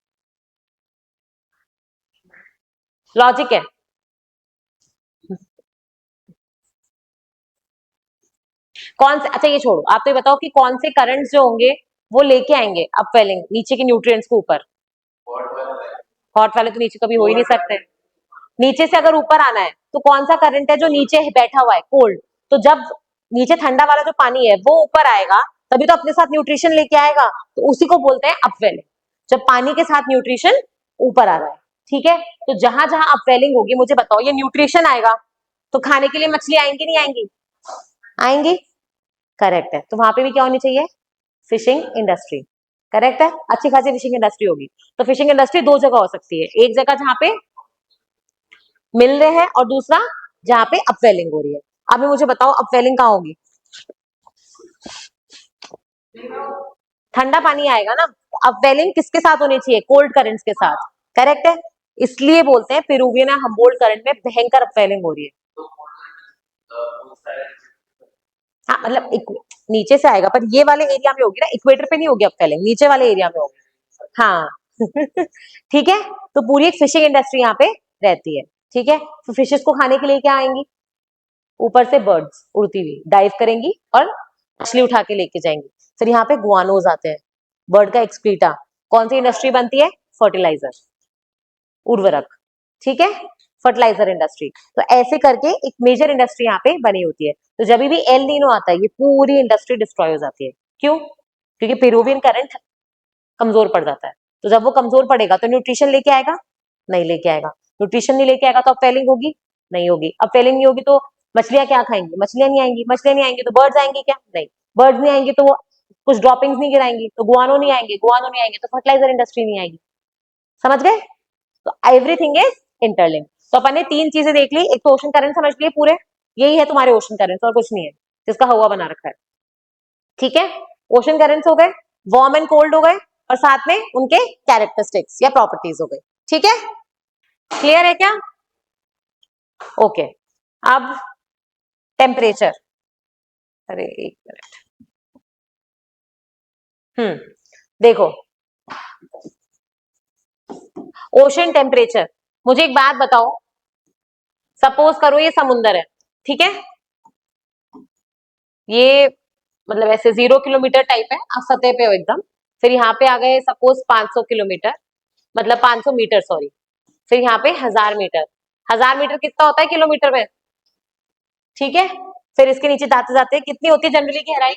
लॉजिक है। कौन से, अच्छा ये छोड़ो, आप तो ये बताओ कि कौन से करंट्स जो होंगे वो लेके आएंगे अपवेलिंग नीचे के न्यूट्रिएंट्स को ऊपर। हॉट वाले तो नीचे कभी हो ही नहीं सकते, नीचे से अगर ऊपर आना है तो कौन सा करंट है जो नीचे बैठा हुआ है, कोल्ड। तो जब नीचे ठंडा वाला जो पानी है वो ऊपर आएगा, तभी तो अपने साथ न्यूट्रिशन लेके आएगा, तो उसी को बोलते हैं अपवेलिंग, जब पानी के साथ न्यूट्रिशन ऊपर आ रहा है। ठीक है, तो जहां जहां अपवेलिंग होगी, मुझे बताओ, ये न्यूट्रिशन आएगा, तो खाने के लिए मछली आएंगी नहीं आएंगी, आएंगी, करेक्ट है, तो वहां पे भी क्या होनी चाहिए, फिशिंग इंडस्ट्री, करेक्ट है, अच्छी खासी फिशिंग इंडस्ट्री होगी। तो फिशिंग इंडस्ट्री दो जगह हो सकती है, एक जगह जहां पे मिल रहे हैं, और दूसरा जहां पे अपवेलिंग हो रही है। अभी मुझे बताओ अपवेलिंग कहाँ होगी, ठंडा पानी आएगा ना, तो अपवेलिंग किसके साथ होनी चाहिए, कोल्ड करंट्स के साथ, करेक्ट है, इसलिए बोलते हैं पेरुवियन या हम्बोल्ट करंट में भयंकर अपवेलिंग हो रही है। हाँ मतलब नीचे से आएगा, पर ये वाले एरिया में होगी ना, इक्वेटर पे नहीं होगी अपवेलिंग, नीचे वाले एरिया में होगी। हाँ ठीक है, तो पूरी एक फिशिंग इंडस्ट्री यहाँ पे रहती है। ठीक है, तो फिशेस को खाने के लिए क्या आएंगी, ऊपर से बर्ड्स उड़ती हुई डाइव करेंगी और मछली उठा के लेके जाएंगी। फिर यहाँ पे गुआनोज आते हैं, बर्ड का एक्सक्रीटा, कौन सी इंडस्ट्री बनती है, फर्टिलाइजर, उर्वरक, ठीक है, फर्टिलाइजर इंडस्ट्री। तो ऐसे करके एक मेजर इंडस्ट्री यहाँ पे बनी होती है। तो जब भी एल नीनो आता है, ये पूरी इंडस्ट्री डिस्ट्रॉय हो जाती है। क्यों, क्योंकि पेरुवियन करंट कमजोर पड़ जाता है, तो जब वो कमजोर पड़ेगा तो न्यूट्रिशन लेके आएगा, नहीं लेके आएगा, न्यूट्रिशन नहीं लेके आएगा तो अपवेलिंग होगी, नहीं होगी, अपवेलिंग नहीं होगी तो मछलियां क्या खाएंगी, मछलियां नहीं आएंगी, मछलियां नहीं आएंगी तो बर्ड्स आएंगे क्या, नहीं, बर्ड्स नहीं आएंगी तो वो कुछ ड्रॉपिंग्स नहीं गिराएंगी, तो गुआनो नहीं आएंगे, गुआनो नहीं आएंगे तो फर्टिलाइजर इंडस्ट्री नहीं आएगी। समझ गए, तो एवरीथिंग इज इंटरलिंक। तो अपन ने तीन चीजें देख ली, एक तो ओशन करंट समझ लिए पूरे, यही है तुम्हारे ओशन करंट्स और कुछ नहीं है, जिसका हवा बना रखा है। ठीक है, ओशन करंट्स हो गए, वार्म एंड कोल्ड हो गए, और साथ में उनके कैरेक्टरिस्टिक्स या प्रॉपर्टीज हो गई। ठीक है, क्लियर है क्या, ओके। अब टेम्परेचर, अरे एक मिनट, देखो, ओशन टेम्परेचर, मुझे एक बात बताओ, सपोज करो ये समुंदर है, ठीक है, ये मतलब ऐसे 0 किलोमीटर टाइप है, आप सतह पे हो एकदम, फिर यहाँ पे आ गए सपोज 500 किलोमीटर, मतलब 500 मीटर सॉरी, फिर यहाँ पे 1000 मीटर, 1000 मीटर कितना होता है किलोमीटर में, ठीक है, फिर इसके नीचे जाते जाते कितनी होती है जनरली गहराई,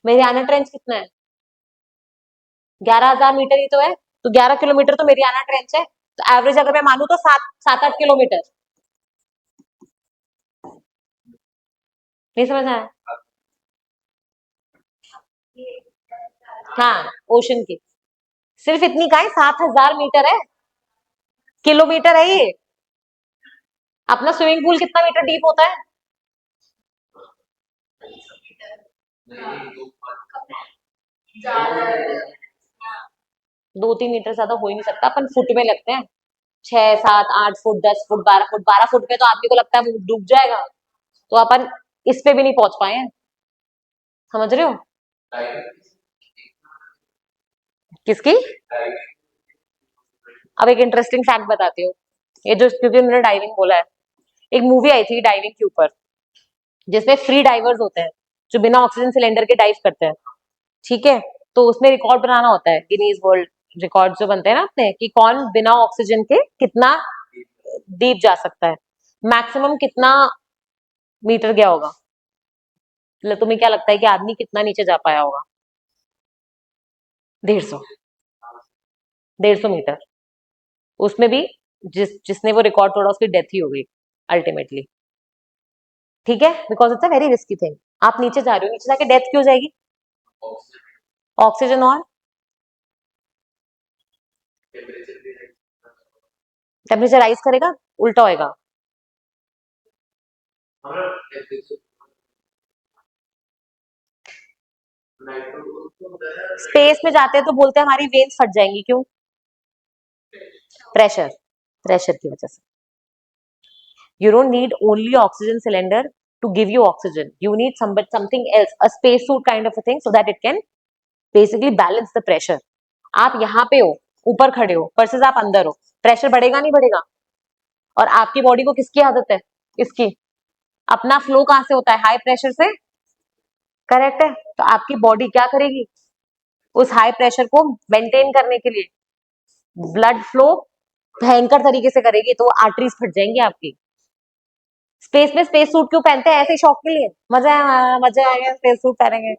मेरियाना ट्रेंच कितना है, 11,000 मीटर ही तो है, तो 11 किलोमीटर तो मेरियाना ट्रेंच है, तो एवरेज अगर मैं मानू तो 7-8 किलोमीटर, नहीं समझ आया, हाँ, ओशन की सिर्फ इतनी का है, 7,000 मीटर है, किलोमीटर है ये, अपना स्विमिंग पूल कितना मीटर डीप होता है, 2-3 मीटर ज्यादा हो ही नहीं सकता, अपन फुट में लगते हैं, 6-7-8 फुट, 10 फुट, 12 फुट, 12 फुट पे तो आदमी को लगता है वो डूब जाएगा, तो अपन इस पे भी नहीं पहुंच पाए हैं, समझ रहे हो, किसकी, अब एक इंटरेस्टिंग फैक्ट बताती हूँ, ये जो, क्योंकि उन्होंने डाइविंग बोला है, एक मूवी आई थी डाइविंग के ऊपर, जिसमें फ्री डाइवर्स होते हैं, जो बिना ऑक्सीजन सिलेंडर के डाइव करते हैं, ठीक है। तो उसमें रिकॉर्ड बनाना होता है, गिनीज वर्ल्ड रिकॉर्ड जो बनते हैं ना अपने, कि कौन बिना ऑक्सीजन के कितना डीप जा सकता है, मैक्सिमम कितना मीटर गया होगा। मतलब तुम्हें क्या लगता है कि आदमी कितना नीचे जा पाया होगा? 150, 150 मीटर। उसमें भी जिसने वो रिकॉर्ड तोड़ा उसकी डेथ ही हो गई अल्टीमेटली, ठीक है, because it's a very risky thing. आप नीचे जा रहे हो, नीचे जाके डेथ क्यों हो जाएगी? ऑक्सीजन और टेम्परेचर राइज करेगा, उल्टा होएगा। स्पेस में जाते हैं तो बोलते हैं हमारी वेन्स फट जाएंगी, क्यों? प्रेशर, प्रेशर की वजह से। You don't need only oxygen cylinder to give you oxygen. You need something else, a spacesuit kind of a thing, so that it can basically balance the pressure. आप यहाँ पे हो, ऊपर खड़े हो, वर्सेस आप अंदर हो, प्रेशर बढ़ेगा नहीं बढ़ेगा? और आपकी बॉडी को किसकी आदत है? इसकी। अपना फ्लो कहाँ से होता है? हाई प्रेशर से, करेक्ट है। तो आपकी बॉडी क्या करेगी उस हाई प्रेशर को मेंटेन करने के लिए? ब्लड फ्लो भयंकर तरीके से करेगी, तो आर्टरीज फट जाएंगी आपकी। स्पेस में स्पेस सूट क्यों पहनते हैं? ऐसे शौक के लिए, मजा मजा आएगा स्पेस सूट पहनेंगे।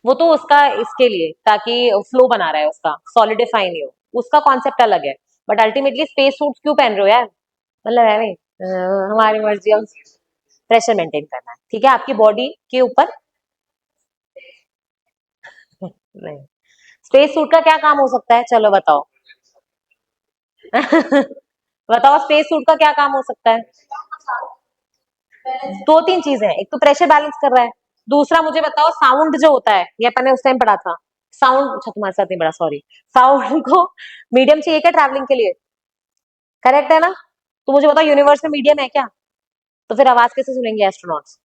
वो तो उसका इसके लिए, ताकि फ्लो बना रहा है उसका, सॉलिडिफाई नहीं हो, उसका कॉन्सेप्ट अलग है। बट अल्टीमेटली स्पेस सूट क्यों पहन रहे हो यार? मतलब है भाई, हमारी मर्जी, हम प्रेशर मेंटेन करना है, ठीक है, आपकी बॉडी के ऊपर। नहीं, स्पेस सूट का क्या काम हो सकता है, चलो बताओ। बताओ स्पेस सूट का क्या काम हो सकता है? दो तीन चीजें, एक तो प्रेशर बैलेंस कर रहा है, दूसरा मुझे बताओ साउंड जो होता है, ये मैंने उस टाइम पढ़ा था, साउंड, अच्छा तुम्हारे साथ नहीं पढ़ा, सॉरी। साउंड को मीडियम चाहिए क्या ट्रैवलिंग के लिए? करेक्ट है ना? तो मुझे बताओ यूनिवर्स में मीडियम है क्या? तो फिर आवाज कैसे सुनेंगे एस्ट्रोनॉट्स?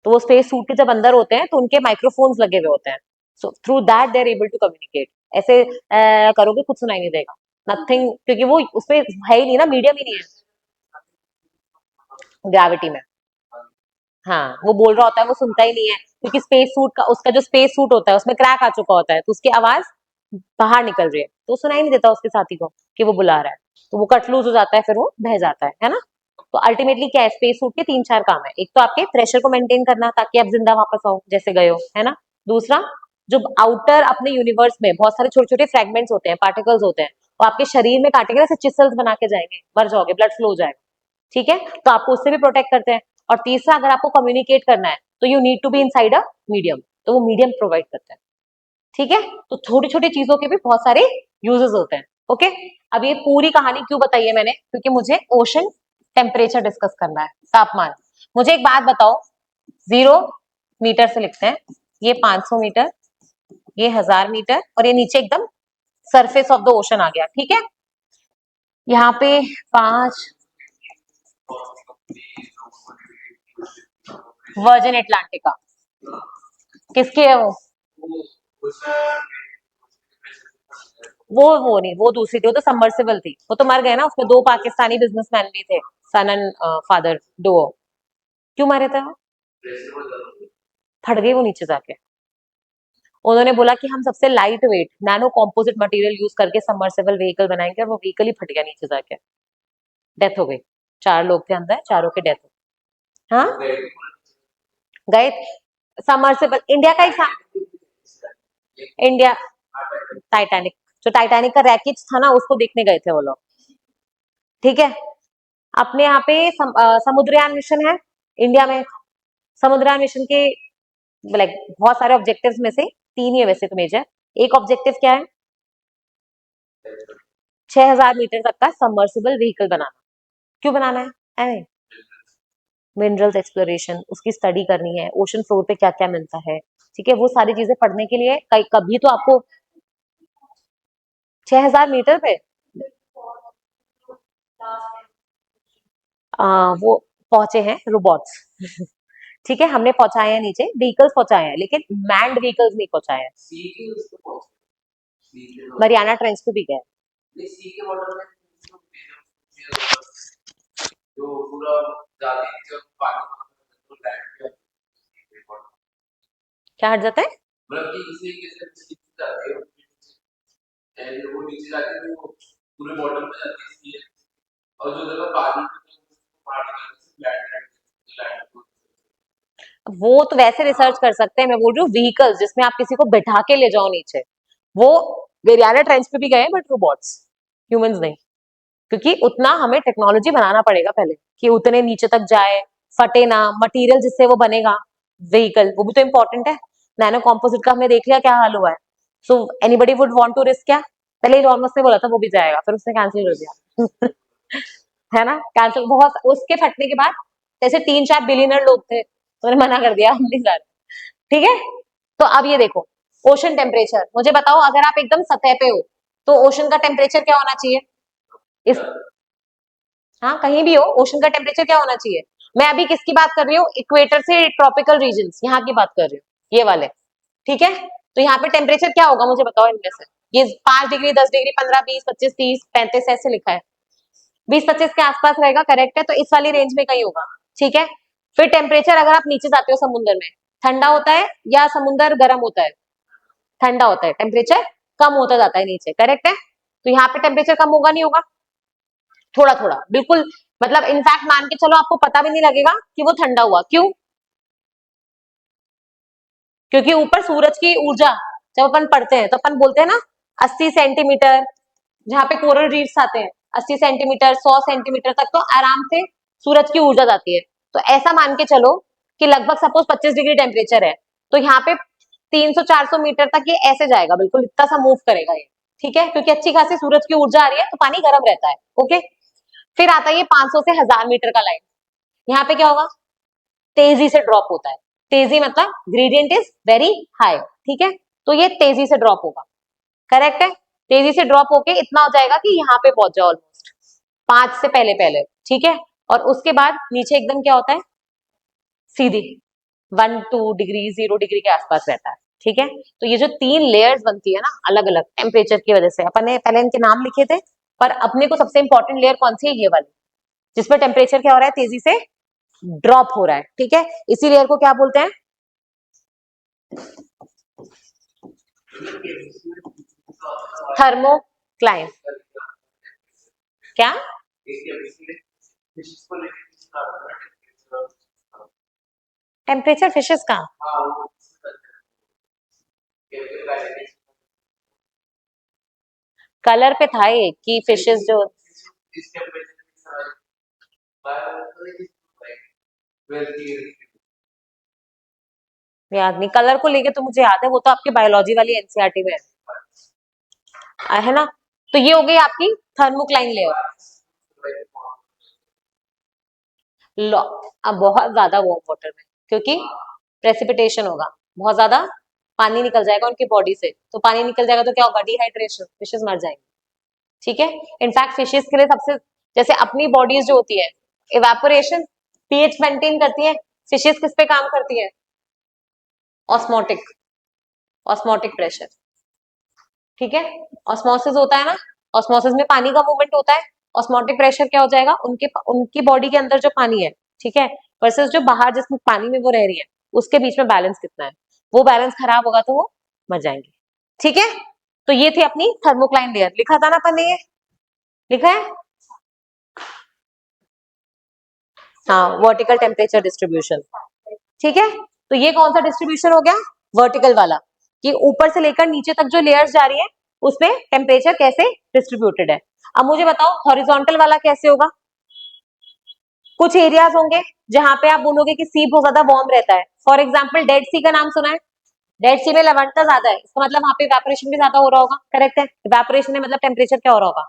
तो वो स्पेस सूट के जब अंदर होते हैं तो उनके माइक्रोफोन्स लगे हुए होते हैं, so through that they are able to communicate. ऐसे करोगे कुछ सुनाई नहीं देगा, नथिंग, क्योंकि वो उसमें है ही नहीं ना, मीडियम ही नहीं है ग्रेविटी में। हाँ, वो बोल रहा होता है, वो सुनता ही नहीं है, क्योंकि स्पेस सूट का, उसका जो स्पेस सूट होता है उसमें क्रैक आ चुका होता है, तो उसकी आवाज बाहर निकल रही है, तो सुनाई नहीं देता उसके साथी को कि वो बुला रहा है, तो वो कट लूज हो जाता है, फिर वो बह जाता है ना? तो अल्टीमेटली क्या है, स्पेस सूट के तीन चार काम है। एक तो आपके प्रेशर को मेंटेन करना, ताकि आप जिंदा वापस आओ जैसे गए हो, है ना? दूसरा, जो आउटर अपने यूनिवर्स में बहुत सारे छोटे छोटे फ्रेगमेंट्स होते हैं, पार्टिकल्स होते हैं, वो आपके शरीर में काटेंगे, जैसे चिसल्स बना के जाएंगे, मर जाओगे, ब्लड फ्लो हो जाएगा, ठीक है, तो आपको उससे भी प्रोटेक्ट करते हैं। और तीसरा, अगर आपको कम्युनिकेट करना है तो you need to be inside a medium, तो वो मीडियम प्रोवाइड करते हैं, ठीक है। तो छोटी छोटी चीजों के भी बहुत सारे यूजेस होते हैं, ओके। अब ये पूरी कहानी क्यों बताई है मैंने, क्योंकि मुझे ओशन टेम्परेचर डिस्कस करना है, तापमान। मुझे एक बात बताओ, 0 मीटर से लिखते हैं, ये 500 मीटर, ये 1000 मीटर, और ये नीचे एकदम सरफेस ऑफ द ओशन आ गया, ठीक है। यहाँ पे 5, वर्जिन एटलांटिका, किसकी है वो? वो नहीं, वो दूसरी थी, वो तो सबमर्सिबल थी, वो तो मर गए ना, उसमें दो पाकिस्तानी बिजनेसमैन भी थे, सन एंड फादर डुओ। क्यों मारे थे वो? फट गई वो नीचे जाके। उन्होंने बोला कि हम सबसे light weight nano composite material use करके सबमर्सिबल व्हीकल बनाएंगे, और वो व्हीकल ही फट गया नीचे जाके, डेथ हो गई। 4 लोग थे अंदर, चारों की डेथ हो गई। हाँ, गए। सबमर्सिबल इंडिया का ही, इंडिया, टाइटैनिक, जो टाइटैनिक का रैकेज था ना, उसको देखने गए थे वो लोग, ठीक है। अपने यहाँ पे समुद्रयान मिशन है इंडिया में। समुद्रयान मिशन के लाइक बहुत सारे ऑब्जेक्टिव्स में से 3 ही है वैसे तो मेजर। एक ऑब्जेक्टिव क्या है? 6000 मीटर तक का सबमर्सिबल व्हीकल बनाना। क्यों बनाना है? अरे, मिनरल्स एक्सप्लोरेशन, उसकी स्टडी करनी है, ओशन फ्लोर पे क्या क्या मिलता है, ठीक है, वो सारी चीजें पढ़ने के लिए कभी तो आपको 6000 मीटर पे वो पहुंचे हैं रोबोट्स। ठीक है, हमने पहुंचाए हैं नीचे, व्हीकल्स पहुंचाए हैं, लेकिन मैंड व्हीकल्स नहीं पहुंचाए हैं। मरियाना ट्रेंच पे भी गए, सी के वाटर में जो पूरा जाती है जब पानी तो लैंड पे क्या हट जाता है? मतलब कि इसी के से सीप जाती है एंड वो नीचे जाके वो पूरे बॉटम में जाती है सी और जो जगह पानी में बाहर निकलती है लैंड वो तो वैसे हाँ रिसर्च कर सकते हैं, मैं बोल रही हूँ व्हीकल्स जिसमें आप किसी को बैठा के ले जाओ नीचे, वो वेरियाना ट्रेंच पे भी गए बट रोबोट्स, ह्यूमंस नहीं। क्योंकि उतना हमें टेक्नोलॉजी बनाना पड़ेगा पहले कि उतने नीचे तक जाए, फटे ना, मटेरियल जिससे वो बनेगा व्हीकल, वो भी तो इम्पोर्टेंट है। नैनो कॉम्पोजिट का हमने देख लिया क्या हाल हुआ है। So anybody would want to risk? क्या पहले इलॉन मस्क ने बोला था वो भी जाएगा, फिर उसने कैंसिल कर दिया। है ना, कैंसिल, बहुत उसके फटने के बाद जैसे 3-4 बिलियनर लोग थे, उन्होंने मना कर दिया हम नहीं जा रहे। ठीक है, तो अब ये देखो, ओशन टेम्परेचर मुझे बताओ, अगर आप एकदम सतह पे हो तो ओशन का टेम्परेचर क्या होना चाहिए? इस, हाँ कहीं भी हो, ओशन का टेम्परेचर क्या होना चाहिए? मैं अभी किसकी बात कर रही हूँ? इक्वेटर से ट्रॉपिकल रीजन, यहाँ की बात कर रही हूँ, ये वाले। ठीक है, तो यहाँ पे टेम्परेचर क्या होगा मुझे बताओ इनमें से? ये 5 डिग्री, 10 डिग्री, 15, 20, 25, 30, 35 ऐसे लिखा है। 20-25 के आसपास रहेगा, करेक्ट है, तो इस वाली रेंज में कहीं होगा। ठीक है, फिर टेम्परेचर अगर आप नीचे जाते हो समुद्र में, ठंडा होता है या समुद्र गर्म होता है? ठंडा होता है, टेम्परेचर कम होता जाता है नीचे, करेक्ट है। तो यहाँ पे टेम्परेचर कम होगा नहीं होगा? थोड़ा थोड़ा बिल्कुल, मतलब इनफैक्ट मान के चलो आपको पता भी नहीं लगेगा कि वो ठंडा हुआ, क्यों? क्योंकि ऊपर सूरज की ऊर्जा, जब अपन पढ़ते हैं तो अपन बोलते हैं ना 80 सेंटीमीटर, जहाँ पे कोरल रीफ्स आते हैं, 80 सेंटीमीटर, 100 सेंटीमीटर तक तो आराम से सूरज की ऊर्जा जाती है। तो ऐसा मान के चलो कि लगभग सपोज 25 डिग्री टेम्परेचर है, तो यहाँ पे 300-400 मीटर तक ये ऐसे जाएगा, बिल्कुल इतना सा मूव करेगा ये। ठीक है, क्योंकि अच्छी खासी सूरज की ऊर्जा आ रही है तो पानी गर्म रहता है। ओके, फिर आता है ये 500 से 1000 मीटर का लाइन। यहाँ पे क्या होगा? तेजी से ड्रॉप होता है। तेजी मतलब ग्रेडियंट इज वेरी हाई। ठीक है, तो ये तेजी से ड्रॉप होगा, करेक्ट है। तेजी से ड्रॉप होके इतना हो जाएगा कि यहाँ पे पहुंच जाओ ऑलमोस्ट 5 से पहले पहले। ठीक है, और उसके बाद नीचे एकदम क्या होता है? सीधी 1-2 डिग्री, 0 डिग्री के आसपास रहता है। ठीक है, तो ये जो 3 लेयर्स बनती है ना अलग अलग टेम्परेचर की वजह से, अपन ने पहले इनके नाम लिखे थे, पर अपने को सबसे इंपॉर्टेंट लेयर कौन सी है? ये वाली, जिसपे टेम्परेचर क्या हो रहा है? तेजी से ड्रॉप हो रहा है। ठीक है, इसी लेयर को क्या बोलते हैं? थर्मोक्लाइन। क्या? टेम्परेचर फिशेस का? कलर पे था ये कि फिशेस जो, याद नहीं, कलर को लेके तो मुझे याद है, वो तो आपकी बायोलॉजी वाली एनसीईआरटी में है ना। तो ये हो गई आपकी थर्मोक्लाइन लेयर। अब बहुत ज्यादा वार्म वाटर में, क्योंकि प्रेसिपिटेशन होगा, बहुत ज्यादा पानी निकल जाएगा उनकी बॉडी से, तो पानी निकल जाएगा तो क्या होगा? डिहाइड्रेशन, फिशेस मर जाएंगे। ठीक है, इनफैक्ट फिशेस के लिए सबसे, जैसे अपनी बॉडीज जो होती है, इवेपोरेशन, पीएच मेंटेन करती है, फिशेस किस पे काम करती है? Osmotic, osmotic pressure. ठीक है, ऑस्मोसिस होता है ना, ऑस्मोसिस में पानी का मूवमेंट होता है। ऑस्मोटिक प्रेशर क्या हो जाएगा? उनके उनकी बॉडी के अंदर जो पानी है, ठीक है, वर्सेस जो बाहर जिस पानी में वो रह रही है, उसके बीच में बैलेंस कितना है? वो बैलेंस खराब होगा तो वो मर जाएंगे। ठीक है, तो ये थी अपनी थर्मोक्लाइन लेयर, लिखा था ना अपन ने? ये लिखा है, हाँ, वर्टिकल टेम्परेचर डिस्ट्रीब्यूशन। ठीक है, तो ये कौन सा डिस्ट्रीब्यूशन हो गया? वर्टिकल वाला, कि ऊपर से लेकर नीचे तक जो लेयर्स जा रही है उसमें टेम्परेचर कैसे डिस्ट्रीब्यूटेड है। अब मुझे बताओ हॉरिजॉन्टल वाला कैसे होगा? कुछ एरियाज होंगे जहां पे आप बोलोगे कि सी बहुत ज्यादा वार्म रहता है, फॉर एग्जाम्पल डेड सी का नाम सुना है? डेड सी में लवणता ज्यादा है, इसका मतलब वहां पे इवेपोरेशन भी ज्यादा हो रहा होगा, करेक्ट है। इवेपोरेशन में मतलब टेम्परेचर क्या हो रहा होगा?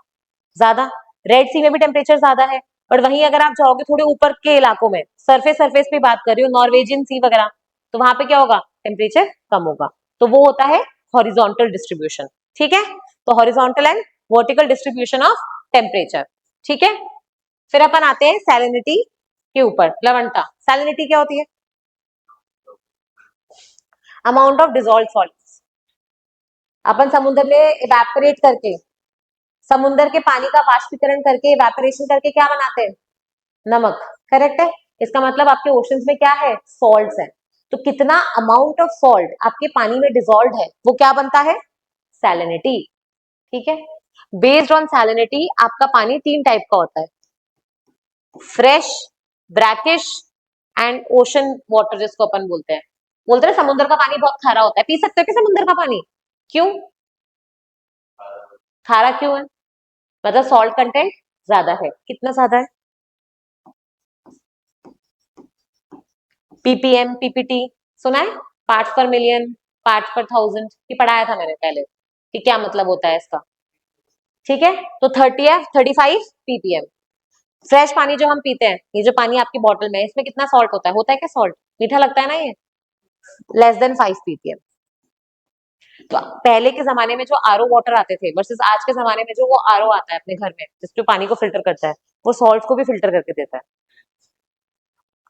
ज्यादा। रेड सी में भी टेम्परेचर ज्यादा है, और वहीं अगर आप जाओगे थोड़े ऊपर के इलाकों में, सरफेस सरफेस पे बात कर रही हूँ, नॉर्वेजियन सी वगैरह, तो वहां पे क्या होगा? टेम्परेचर कम होगा। तो वो होता है हॉरिजॉन्टल डिस्ट्रीब्यूशन। ठीक है, तो horizontal and vertical distribution of temperature. ठीक है, फिर अपन आते हैं सैलिनिटी के ऊपर। लवणता, सैलिनिटी क्या होती है? अमाउंट ऑफ डिजोल्व सॉल्यूट्स, अपन समुद्र में इवेपोरेट करके समुंदर के पानी का वाष्पीकरण करके, इवेपोरेशन करके क्या बनाते हैं? नमक। करेक्ट है। इसका मतलब आपके ओशंस में क्या है? सॉल्ट्स है। तो कितना अमाउंट ऑफ सॉल्ट आपके पानी में डिजोल्व है वो क्या बनता है? सैलिनिटी। ठीक है। बेस्ड ऑन सैलिनिटी आपका पानी तीन टाइप का होता है, fresh, brackish and ocean water, जिसको अपन बोलते हैं समुद्र का पानी बहुत खारा होता है, पी सकते हो क्या समुद्र का पानी? क्यों खारा क्यों है? मतलब सॉल्ट कंटेंट ज्यादा है। कितना ज्यादा है? पीपीएम, पीपीटी सुना है? पार्ट्स पर मिलियन, पार्ट्स पर थाउजेंड, ये पढ़ाया था मैंने पहले कि क्या मतलब होता है इसका। ठीक है। तो 30 है, 35 पीपीएम। फ्रेश पानी जो हम पीते हैं, ये जो पानी आपकी बॉटल में है, इसमें कितना सॉल्ट होता है क्या सॉल्ट? मीठा लगता है ना ये? Less than 5 ppm. तो पहले के जमाने में जो आरओ वाटर आते थे वर्सेस आज के जमाने में जो वो आरओ आता है अपने घर में, जिसको पानी को फिल्टर करता है, वो सॉल्ट को भी फिल्टर करके देता है।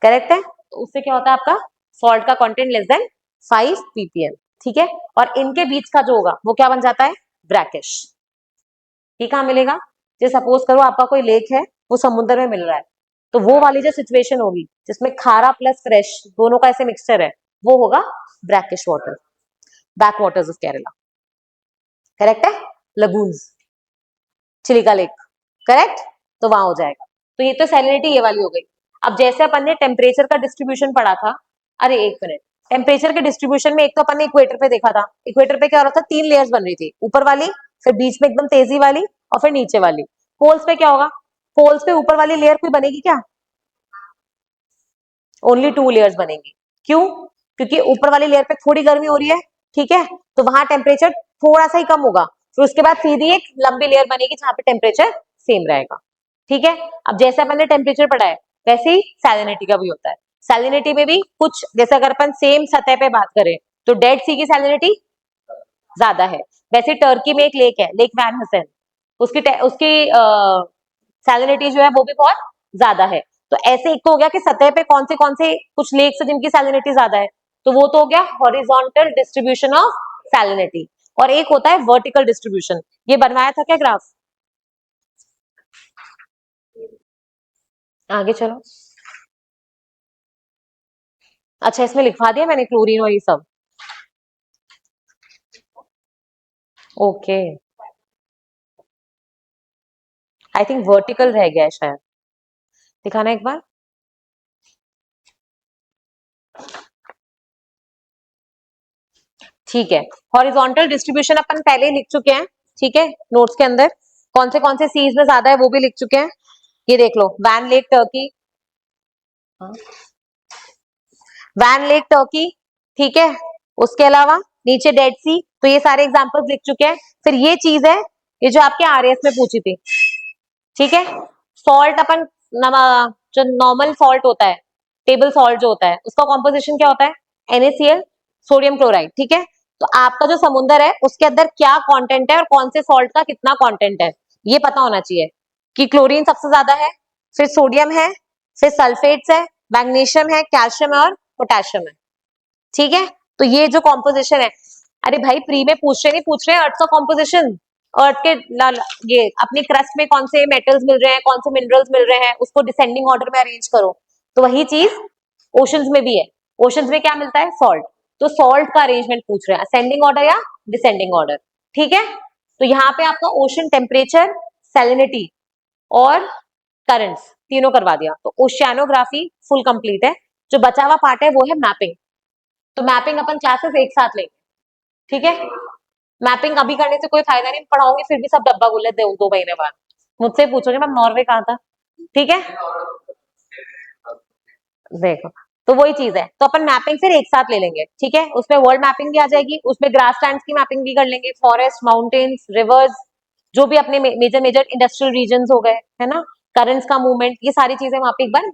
करेक्ट है। तो उससे क्या होता है आपका सॉल्ट का कंटेंट लेस देन 5 पीपीएम। ठीक है। और इनके बीच का जो होगा वो क्या बन जाता है? ब्रैकिश। ये कहाँ मिलेगा? जो सपोज करो आपका कोई लेक है, वो समुद्र में मिल रहा है, तो वो वाली जो सिचुएशन होगी जिसमें खारा प्लस फ्रेश दोनों का ऐसे मिक्सचर है, वो होगा brackish water. Back waters of Kerala. Correct है। Lagoons, Chilika lake. करेक्ट। तो वहां हो जाएगा। तो ये तो सैलिनिटी ये वाली हो गई। अब जैसे अपन ने टेम्परेचर का डिस्ट्रीब्यूशन पढ़ा था, अरे एक मिनट, टेम्परेचर के डिस्ट्रीब्यूशन में एक तो अपन ने इक्वेटर पे देखा था, इक्वेटर पे क्या हो रहा था? तीन लेयर्स बन रही थी, ऊपर वाली, फिर बीच में एकदम तेजी वाली, और फिर नीचे वाली। पोल्स पे क्या होगा? पोल्स पे ऊपर वाली लेयर कोई बनेगी क्या? ओनली टू लेयर्स बनेंगी। क्यों? क्योंकि ऊपर वाली लेयर पे थोड़ी गर्मी हो रही है, ठीक है, तो वहां टेम्परेचर थोड़ा सा ही कम होगा, फिर उसके बाद सीधी एक लंबी लेयर बनेगी जहां पे टेम्परेचर सेम रहेगा। ठीक है। अब जैसे अपन ने टेम्परेचर पढ़ा है, वैसे ही सैलिनिटी का भी होता है। सैलिनिटी में भी कुछ, जैसे अगर अपन सेम सतह पे बात करें, तो डेड सी की सैलिनिटी ज्यादा है। वैसे टर्की में एक लेक है, लेक वैन हसन, उसकी उसकी सैलिनिटी जो है वो भी बहुत ज्यादा है। तो ऐसे एक तो हो गया कि सतह पे कौन से कुछ लेक्स है जिनकी सैलिनिटी ज्यादा है, तो वो तो हो गया हॉरिजॉन्टल डिस्ट्रीब्यूशन ऑफ सैलिनिटी। और एक होता है वर्टिकल डिस्ट्रीब्यूशन। ये बनवाया था क्या ग्राफ? आगे चलो। अच्छा, इसमें लिखवा दिया मैंने क्लोरीन और ये सब। ओके। आई थिंक वर्टिकल रह गया है शायद, दिखाना एक बार। ठीक है। हॉरिजॉन्टल डिस्ट्रीब्यूशन अपन पहले ही लिख चुके हैं, ठीक है, नोट्स के अंदर। कौन से सीज में ज्यादा है वो भी लिख चुके हैं। ये देख लो, Van lake Turkey, Van lake Turkey, ठीक है, उसके अलावा नीचे डेड सी, तो ये सारे एग्जांपल्स लिख चुके हैं। फिर ये चीज है, ये जो आपके आरएस में पूछी थी, ठीक है, सॉल्ट अपन जो नॉर्मल सॉल्ट होता है, टेबल सॉल्ट जो होता है, उसका कॉम्पोजिशन क्या होता है? NaCl, sodium chloride. ठीक है। तो आपका जो समुंदर है उसके अंदर क्या कंटेंट है और कौन से सॉल्ट का कितना कंटेंट है, ये पता होना चाहिए। कि क्लोरीन सबसे ज्यादा है, फिर सोडियम है, फिर सल्फेट्स है, मैग्नीशियम है, कैल्शियम है और पोटेशियम है। ठीक है। तो ये जो कॉम्पोजिशन है, अरे भाई प्री में पूछ रहे हैं अर्थ का कॉम्पोजिशन। अर्थ के ये अपनी क्रस्ट में कौन से मेटल्स मिल रहे हैं, कौन से मिनरल्स मिल रहे हैं, उसको डिसेंडिंग ऑर्डर में अरेंज करो। तो वही चीज ओशंस में भी है। ओशंस में क्या मिलता है? सॉल्ट। तो सॉल्ट का अरेंजमेंट पूछ रहे हैं, असेंडिंग ऑर्डर या डिसेंडिंग ऑर्डर। ठीक है। तो यहाँ पे आपका ओशन टेम्परेचर, सैलिनिटी और करंट्स तीनों करवा दिया। तो ओशियानोग्राफी फुल कंप्लीट है। जो बचा हुआ पार्ट है वो है मैपिंग। तो मैपिंग अपन क्लासेस एक साथ लेंगे, ठीक है। मैपिंग अभी करने से कोई फायदा नहीं, पढ़ाऊंगी फिर भी सब डब्बा गुल्ले दो महीने बाद मुझसे पूछोगे मैम नॉर्वे कहाँ था। ठीक है। देखो, तो वही चीज है, तो अपन मैपिंग फिर एक साथ ले लेंगे, ठीक है। उसमें वर्ल्ड मैपिंग भी आ जाएगी, उसमें ग्रास लैंड्स की मैपिंग भी कर लेंगे, फॉरेस्ट, माउंटेन्स, रिवर्स, जो भी अपने मेजर मेजर इंडस्ट्रियल रीजन हो गए, है ना, करंट्स का मूवमेंट, ये सारी चीजें वहां पे एक बार।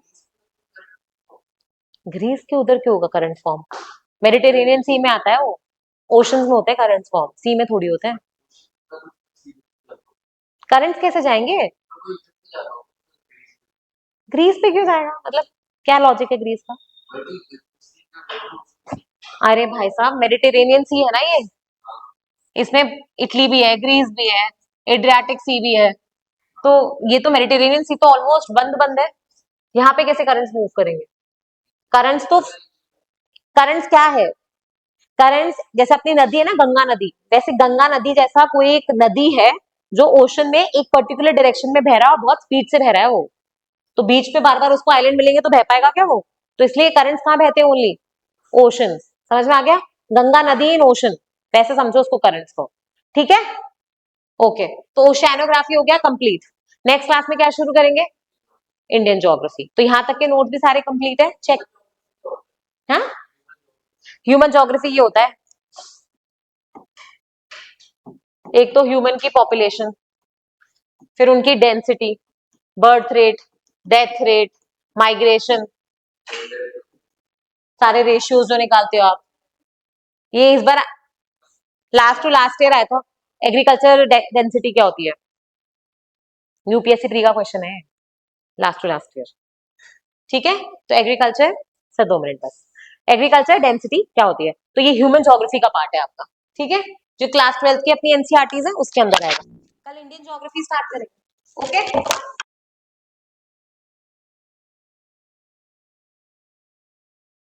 ग्रीस के उधर क्यों होगा करंट फॉर्म? मेडिटेरेनियन सी में आता है वो, ओशंस में होते हैं करंट फॉर्म, सी में थोड़ी होते हैं। करंट्स कैसे जाएंगे? ग्रीस पे क्यों जाएगा, मतलब क्या लॉजिक है ग्रीस का? अरे भाई साहब, मेडिटेरेनियन सी है ना ये, इसमें इटली भी है, ग्रीस भी है, एड्रियाटिक सी भी है, तो ये तो मेडिटेरेनियन सी तो ऑलमोस्ट बंद बंद है, यहाँ पे कैसे करंट्स मूव करेंगे? करंट्स तो, करंट्स क्या है? करंट्स जैसे अपनी नदी है ना गंगा नदी, वैसे गंगा नदी जैसा कोई एक नदी है जो ओशन में एक पर्टिकुलर डायरेक्शन में बह रहा है और बहुत स्पीड से बह रहा है वो, तो बीच पे बार बार उसको आइलैंड मिलेंगे तो बह पाएगा क्या वो? तो इसलिए करंट्स कहाँ बहते हैं? Only ocean. समझ में आ गया? गंगा नदी इन ओशन, वैसे समझो उसको करंट्स को। ठीक है, ओके। तो ओशियानोग्राफी हो गया कंप्लीट। नेक्स्ट क्लास में क्या शुरू करेंगे? Indian geography. तो यहाँ तक के नोट भी सारे कंप्लीट है, चेक। हाँ, ह्यूमन ज्योग्राफी ये होता है, एक तो ह्यूमन की पॉपुलेशन, फिर उनकी density, birth rate, death rate, migration, सारे रेशियोज जो निकालते हो आप। ये इस बार लास्ट टू लास्ट ईयर आया था, एग्रीकल्चर डेंसिटी क्या होती है, यूपीएससी प्री का क्वेश्चन है, लास्ट टू लास्ट ईयर। ठीक है, तो एग्रीकल्चर, सर 2 मिनट बस, एग्रीकल्चर डेंसिटी क्या होती है, तो ये ह्यूमन ज्योग्राफी का पार्ट है आपका। ठीक है, जो क्लास 12 की अपनी एनसीईआरटीज है उसके अंदर आएगा। कल इंडियन ज्योग्राफी स्टार्ट करेंगे। ओके।